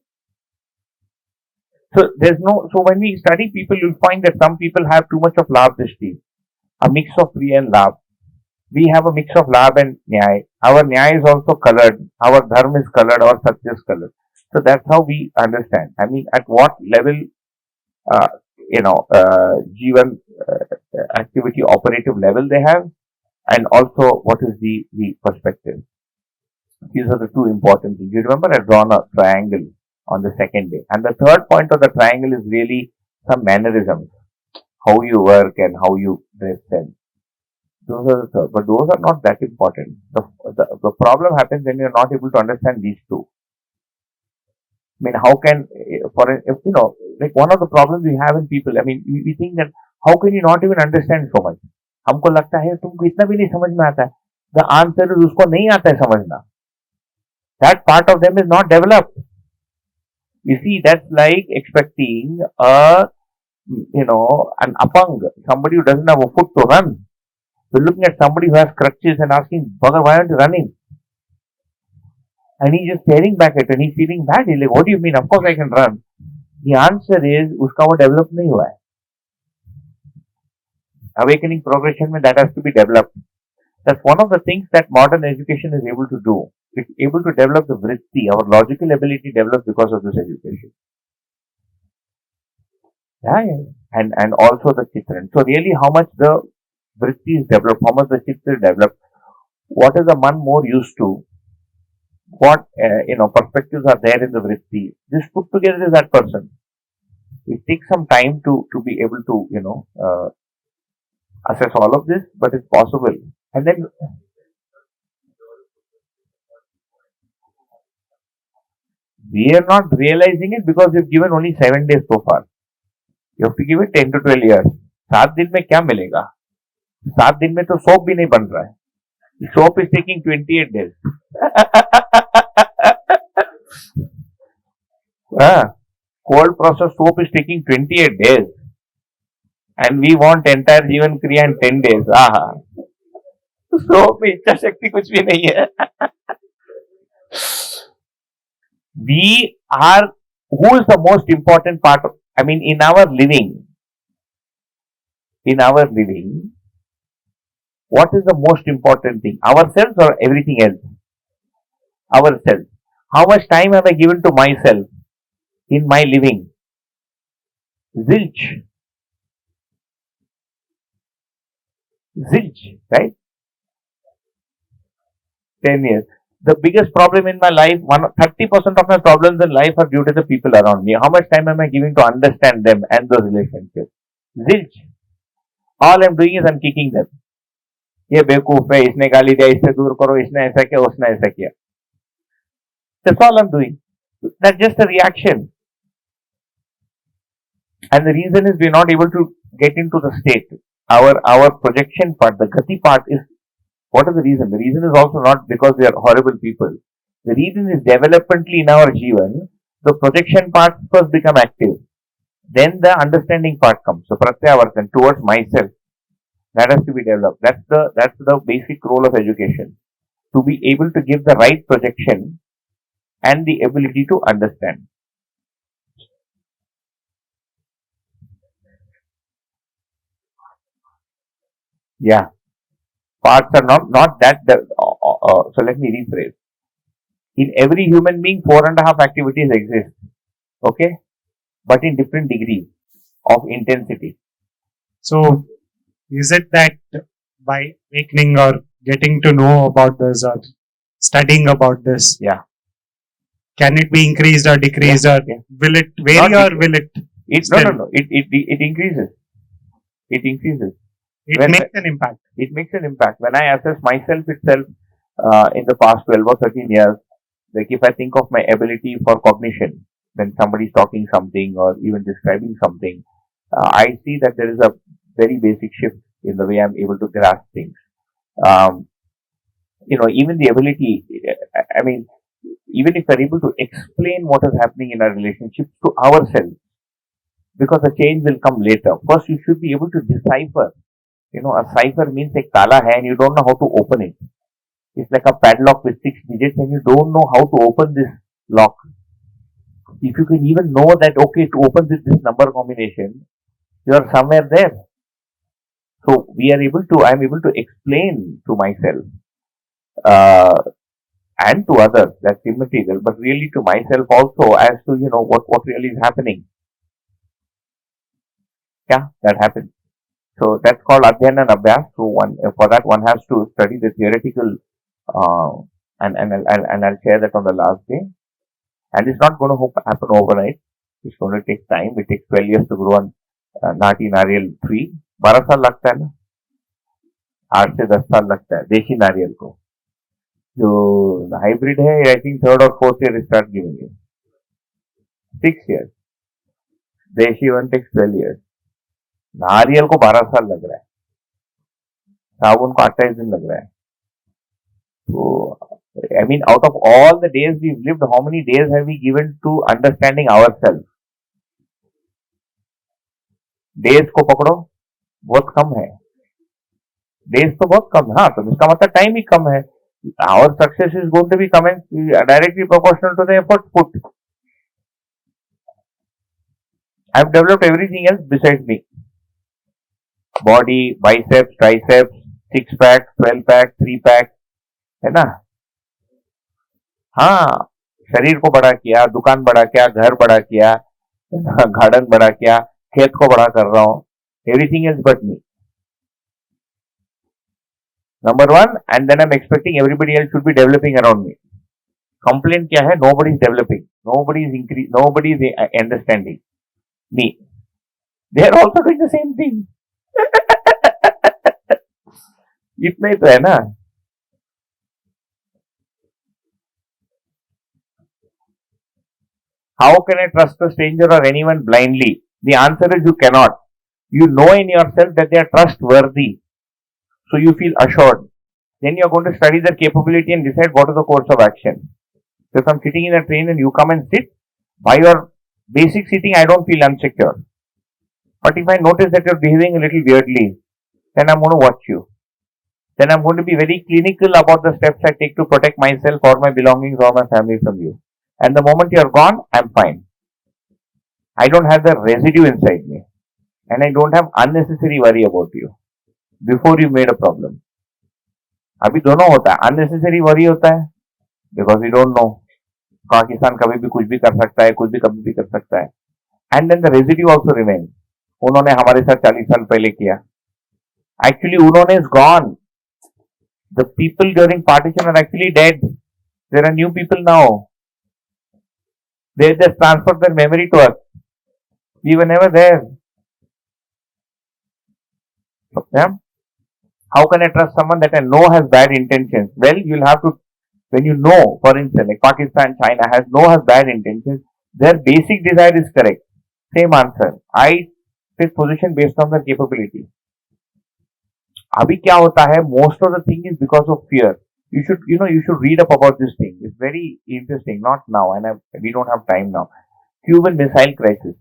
So when we study people, you'll find that some people have too much of labh drishti, a mix of priya and labh. We have a mix of labh and nyaya. Our nyaya is also colored. Our dharma is colored. Our satya is colored. So that's how we understand. I mean, at what level, G1 activity operative level they have, and also what is the perspective. These are the two important things. You remember I drawn a triangle on the second day. And the third point of the triangle is really some mannerisms. How you work and how you dress and those are the third. But those are not that important. The problem happens when you're not able to understand these two. mean, how can, like one of the problems we have in people, I mean, we think that how can you not even understand so much? हमको लगता है तुमको इतना भी नहीं समझ में आता है. The answer is उसको नहीं आता है समझना. That part of them is not developed. You see, that's like expecting an apang, somebody who doesn't have a foot to run. You're looking at somebody who has crutches and asking, Bhagar, why aren't you running? And he's just staring back at it and he's feeling bad. He's like, what do you mean? Of course I can run. The answer is, uska wo develop nahi hua hai. Awakening progression mein that has to be developed. That's one of the things that modern education is able to do. It's able to develop the vritti. Our logical ability develops because of this education. Yeah. And also the chitran. So really how much the vritti is developed, how much the chitra is developed, what is the man more used to, what perspectives are there in the vritti. This put together is that person. It takes some time to be able to assess all of this, but it's possible. And then we are not realizing it because we've given only 7 days so far. You have to give it 10 to 12 years. 7 दिन में क्या मिलेगा? 7 दिन में तो soap भी नहीं बन रहा है. Soap is taking 28 days. Cold process soap is taking 28 days. And we want entire Jeevan Kriya in 10 days. Soap में इच्छा शक्ति कुछ भी नहीं है. We are, who is the most important part of, in our living, what is the most important thing? Ourselves or everything else? Ourselves. How much time have I given to myself in my living? Zilch, right? 10 years. The biggest problem in my life, 30% of my problems in life are due to the people around me. How much time am I giving to understand them and those relationships? Zilch. All I'm doing is I'm kicking them. ये बेवकूफ है, इसने गाली दिया, इससे दूर करो, इसने ऐसा किया, उसने ऐसा किया. That's all I'm doing. That's just a reaction. And the reason is we're not able to get into the state. Our projection part, the gati part is, what is the reason? The reason is also not because we are horrible people. The reason is developmentally in our Jivan, the projection part first become active. Then the understanding part comes. So pratyavartan towards myself. That has to be developed. That's the basic role of education. To be able to give the right projection and the ability to understand. Yeah. Parts are not that. So let me rephrase. In every human being, 4.5 activities exist. Okay? But in different degrees of intensity. So, is it that by awakening or getting to know about this or studying about this, can it be increased or decreased or will it vary or will it? No. It increases. It increases. It makes an impact. It makes an impact. When I assess myself itself in the past 12 or 13 years, like if I think of my ability for cognition, when somebody is talking something or even describing something, I see that there is a very basic shift in the way I'm able to grasp things. Even the ability, even if we're able to explain what is happening in our relationships to ourselves, because the change will come later. First, you should be able to decipher. A cipher means a tala hai and you don't know how to open it. It's like a padlock with 6 digits and you don't know how to open this lock. If you can even know that, okay, to open this number combination, you are somewhere there. So I'm able to explain to myself and to others, that's immaterial, but really to myself also as to, what really is happening. Yeah, that happens. So that's called Adhyan and Abhyas. So for that one has to study the theoretical, and I'll share that on the last day. And it's not going to happen overnight. It's going to take time. It takes 12 years to grow on Nati Nariyal tree. 12 साल लगता है ना, 8 से 10 साल लगता है देशी नारियल को. जो हाइब्रिड है, I think 3rd or 4th year start giving. 6 years. देशी वन टेक्स 12 years. नारियल को 12 साल लग रहा है, साबुन को 28 दिन लग रहा है. So, I mean, out of all the days we've lived, how many days have we given to understanding ourselves? Days को पकड़ो, बहुत कम है. Days तो बहुत कम है. हाँ, तो इसका मतलब टाइम ही कम है. Our success is going to be directly proportional to the effort put. I've developed everything else besides me. Body, biceps, triceps, 6-pack, 12-pack, 3-pack, है ना. हाँ, शरीर को बड़ा किया, दुकान बड़ा किया, घर बड़ा किया, गार्डन बड़ा किया, खेत को बड़ा कर रहा हूँ. Everything else but me. Number one, and then I'm expecting everybody else should be developing around me. Complaint क्या है? Nobody is developing, nobody is understanding me. They are also doing the same thing. इतना ही तो है ना. How can I trust a stranger or anyone blindly? The answer is you cannot. You know in yourself that they are trustworthy, so you feel assured. Then you are going to study their capability and decide what is the course of action. So if I'm sitting in a train and you come and sit, by your basic sitting, I don't feel unsecure. But if I notice that you're behaving a little weirdly, then I'm going to watch you. Then I'm going to be very clinical about the steps I take to protect myself or my belongings or my family from you. And the moment you're gone, I'm fine. I don't have the residue inside me. And I don't have unnecessary worry about you before you made a problem. अभी दोनों होता है. Unnecessary worry होता है because we don't know. Pakistan कभी भी कुछ भी कर सकता है, कुछ भी कभी भी कर सकता है. And then the residue also remain. उन्होंने हमारे साथ 40 साल पहले किया. एक्चुअली उन्होंने is gone. The people during partition are actually dead. There are new people now. They just transferred their memory to us. We were never there. Yeah? How can I trust someone that I know has bad intentions? Well, you'll have to, when you know, for instance, like Pakistan, China has bad intentions, their basic desire is correct. Same answer. I take position based on their capability. अभी क्या होता है? Most of the thing is because of fear. You should read up about this thing. It's very interesting. Not now, and we don't have time now. Cuban Missile Crisis.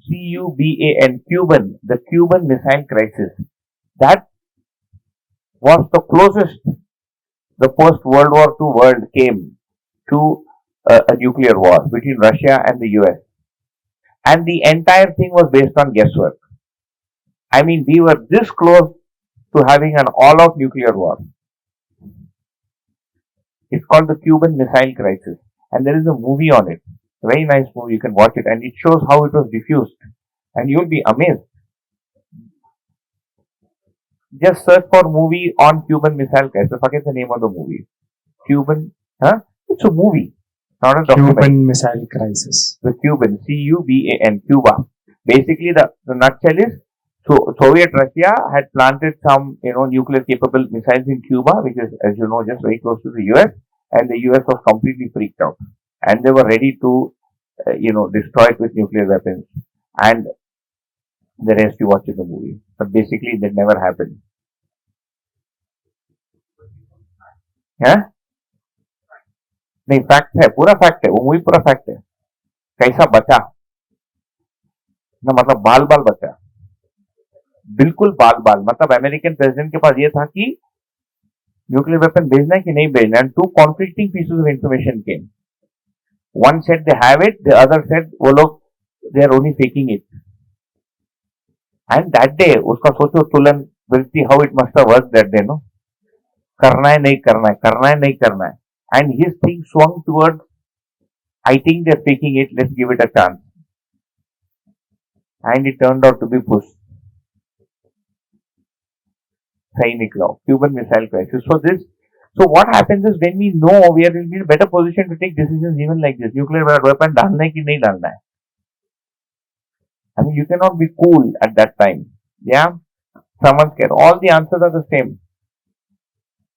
CUBAN. Cuban. The Cuban Missile Crisis. That was the closest the post-World War II world came to a nuclear war between Russia and the US. And the entire thing was based on guesswork. I mean, we were this close to having an all-out nuclear war. It's called the Cuban Missile Crisis. And there is a movie on it. A very nice movie. You can watch it. And it shows how it was diffused. And you'll be amazed. Just search for movie on Cuban Missile Crisis. Forget the name of the movie. Cuban, huh? It's a movie. Not a documentary. Cuban Missile Crisis. The Cuban, CUBAN, Cuba. Basically, the nutshell is, Soviet Russia had planted some, nuclear capable missiles in Cuba, which is, as you know, just very close to the US, and the US was completely freaked out. And they were ready to, destroy it with nuclear weapons. And the rest you watch in the movie. But basically, that never happened. Yeah? नहीं, fact है, पूरा fact है, वो movie पूरा fact है. कैसा बचा ना, मतलब बाल बाल बचा, बिल्कुल बाल बाल. मतलब अमेरिकन प्रेसिडेंट के पास ये था कि न्यूक्लियर वेपन भेजना है कि नहीं भेजना. And two conflicting pieces of information came. One said they have it, the other said वो लोग they are only faking it. And that day उसका सोचो तुलन, will see how it must have worked that day. नो, करना है नहीं करना है, करना है नहीं करना है. And his thing swung towards, I think they're faking it, let's give it a chance. And it turned out to be push. Sahi nikla. Cuban Missile Crisis. So what happens is, when we know, we are in a better position to take decisions even like this. Nuclear weapon डालना है कि नहीं डालना है. I mean, you cannot be cool at that time. Yeah? Someone's scared. All the answers are the same.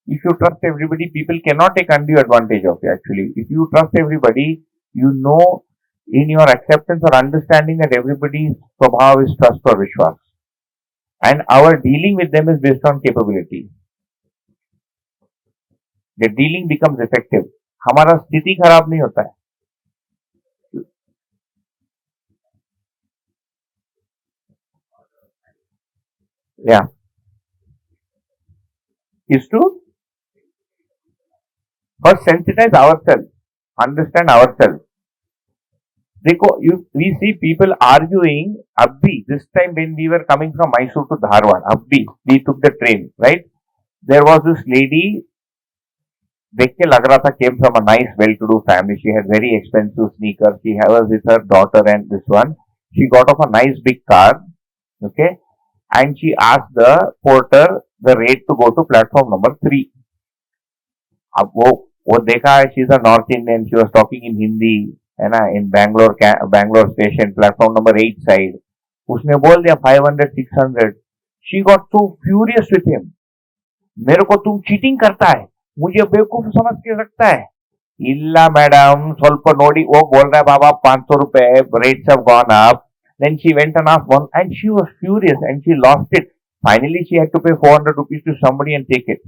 If you trust everybody, people cannot take undue advantage of you actually. If you trust everybody, you know in your acceptance or understanding that everybody's swabhav is trust or vishwas. And our dealing with them is based on capability. The dealing becomes effective. हमारा स्थिति खराब नहीं होता है. Yeah. Is to first sensitize ourselves, understand ourselves. देखो, we see people arguing. Abhi, this time when we were coming from Mysore to Dharwad, Abhi, we took the train, right? There was this lady. देख के लग रहा था came from a nice, well-to-do family. She had very expensive sneakers. She was with her daughter and this one. She got off a nice big car, okay, and she asked the porter the rate to go to platform number 3. अब वो देखा, she's a North Indian. She was talking in Hindi, है ना, in Bangalore station, platform number 8 side. उसने बोल दिया 500, 600. She got so furious with him. मेरे को तुम चीटिंग करता है, मुझे बेवकूफ समझ के रखता है. इल्ला मैडम स्वल्प नोडी, वो बोल रहा है बाबा 500 रुपए, rates have gone up. Then she went and asked one, and she was furious and she lost it. Finally she had to pay 400 rupees to somebody and take it.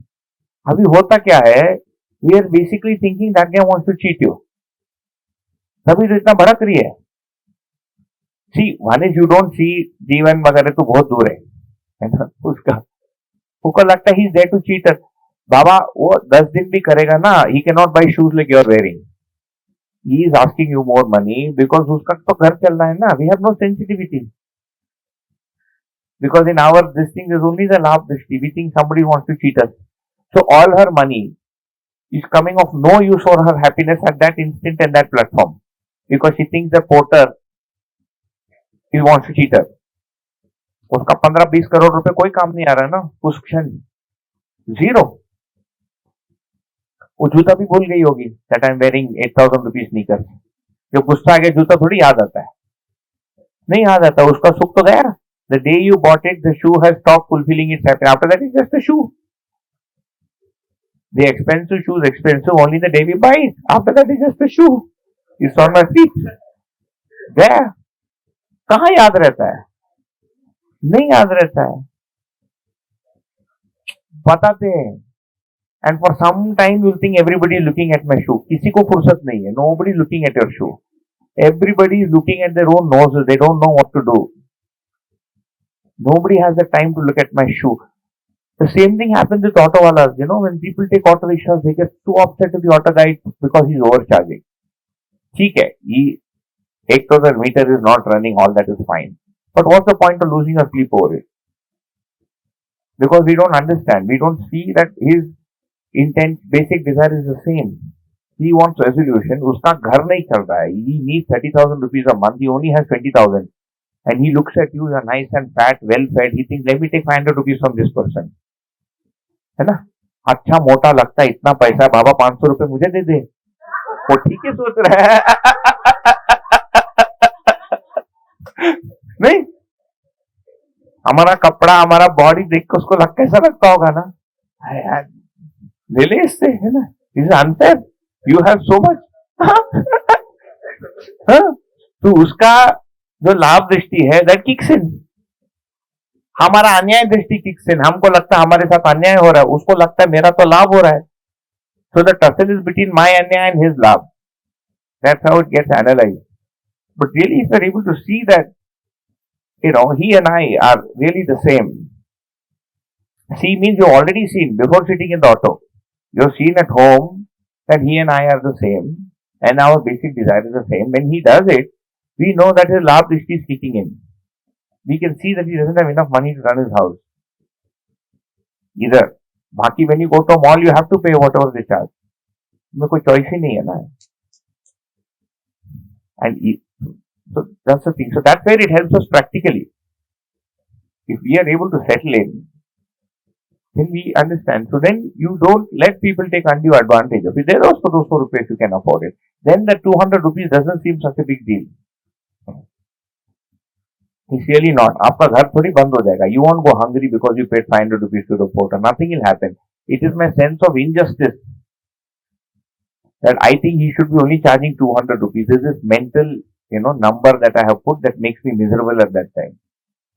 अभी होता क्या है, we are basically thinking that guy wants to cheat you. तभी तो इतना भड़क रही है. See, one is you don't see जीवन वगैरह तो बहुत दूर है ना उसको लगता है he is there to cheat us. बाबा वो 10 दिन भी करेगा ना, he cannot buy shoes like you are wearing. He is asking you more money because उसका तो घर चल रहा है ना. We have no sensitivity. Because in our this thing is only the love drishti. We think somebody wants to cheat us. So all her money is coming of no use for her happiness at that instant and that platform. Because she thinks the porter he wants to cheat her. उसका 15-20 करोड़ रुपए कोई काम नहीं आ रहा है ना उस क्षण. Zero. वो जूता भी भूल गई होगी that I'm wearing 8,000 rupees sneakers. जब गुस्सा आ गया जूता थोड़ी याद आता है, नहीं याद आता. उसका सुख तो गया. The day you bought it, the shoe has stopped fulfilling its happiness. After that, it's just a shoe. The expensive shoe is expensive only the day we buy it. After that, it's just a shoe. It's on my feet. There. कहाँ याद रहता है? नहीं याद रहता है. बताते हैं. And for some time you'll think everybody is looking at my shoe. किसी को फुर्सत नहीं है. Nobody is looking at your shoe. Everybody is looking at their own noses. They don't know what to do. Nobody has the time to look at my shoe. The same thing happens with auto walas. You know, when people take auto rickshaws, they get too upset with the auto guy because he's overcharging. ठीक है, एक तो the meter is not running, all that is fine. But what's the point of losing your sleep over it? Because we don't understand. We don't see that his intent, basic desire is the same. He wants resolution. उसका घर नहीं चल रहा है. He needs 30,000 rupees a month. He only has 20,000. And he looks at you, you're nice and fat, well fed. He thinks, let me take 500 rupees from this person. है ना? अच्छा मोटा लगता है, इतना पैसा, बाबा 500 रुपए मुझे दे दे. वो ठीक है सोच रहा है. नहीं, हमारा कपड़ा, हमारा बॉडी देख के उसको कैसा लगता होगा ना. ले ले इससे, है ना. This is unfair. You have so much. तो उसका जो लाभ दृष्टि है दैट किक्स इन. हमारा अन्याय दृष्टि किक्स इन. हमको लगता है हमारे साथ अन्याय हो रहा है, उसको लगता है मेरा तो लाभ हो रहा है. So the tussle is between my anyay and his labh. That's how it gets analysed. But really if you are able to see that he and I are really the same. See means you already seen before sitting in the auto. You've seen at home that he and I are the same and our basic desire is the same. When he does it, we know that his love drishti is kicking in. We can see that he doesn't have enough money to run his house. Either. Baki when you go to a mall, you have to pay whatever they charge. में कोई choice ही नहीं है ना. And so that's the thing. So that's where it helps us practically. If we are able to settle in, then we understand. So then you don't let people take undue advantage of it. There are also those 4 rupees you can afford it. Then the 200 rupees doesn't seem such a big deal. It's really not. आपका घर थोड़ी बंद हो जाएगा. You won't go hungry because you paid 500 rupees to the porter. Nothing will happen. It is my sense of injustice that I think he should be only charging 200 rupees. This is mental number that I have put that makes me miserable at that time.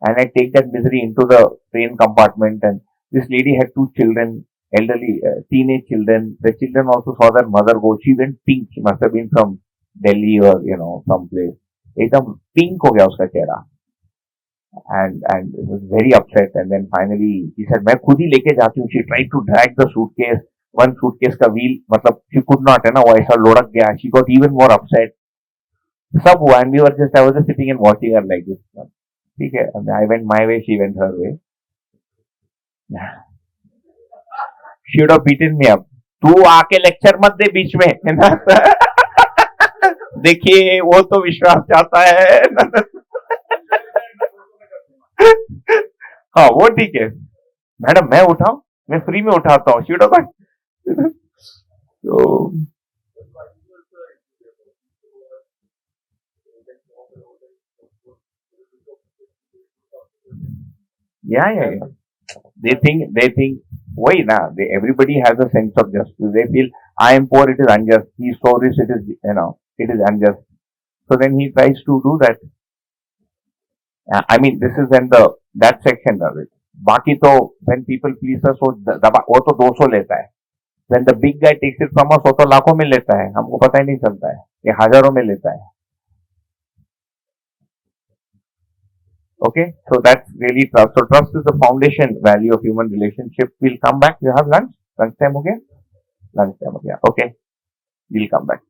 And I take that misery into the train compartment. And this lady had two children, elderly, teenage children. The children also saw their mother go. She went pink. She must have been from Delhi or someplace. एकदम pink हो गया उसका चेहरा. And it was very upset. And then finally he said, मैं खुद ही लेके जाती हूँ. She tried to drag the suitcase. One suitcase का wheel, मतलब she could not, है ना, वो ऐसा लुढ़क गया. She got even more upset. सब हुआ, and I was just sitting and watching her like this. ठीक है, I went my way, she went her way. She would have beaten me up. तू आके लेक्चर मत दे बीच में, है ना. देखिए वो तो विश्वास चाहता है. हाँ वो ठीक है मैडम, मैं उठाऊं, मैं फ्री में उठाता हूँ. She would have. So yeah. They think why na, everybody has a sense of justice. They feel I am poor, it is unjust. He is so rich, it is unjust. So then he tries to do that. I mean, this is when that section does it. बाकी तो when people please us, वो तो 200 लेता है. When the big guy takes it from us, वो तो लाखों में लेता है. हमको पता ही नहीं चलता है. ये हजारों में लेता है. Okay, so that's really trust. So trust is the foundation value of human relationship. We'll come back. You have lunch? Lunch time हो गया? Lunch time हो गया. Okay, we'll come back.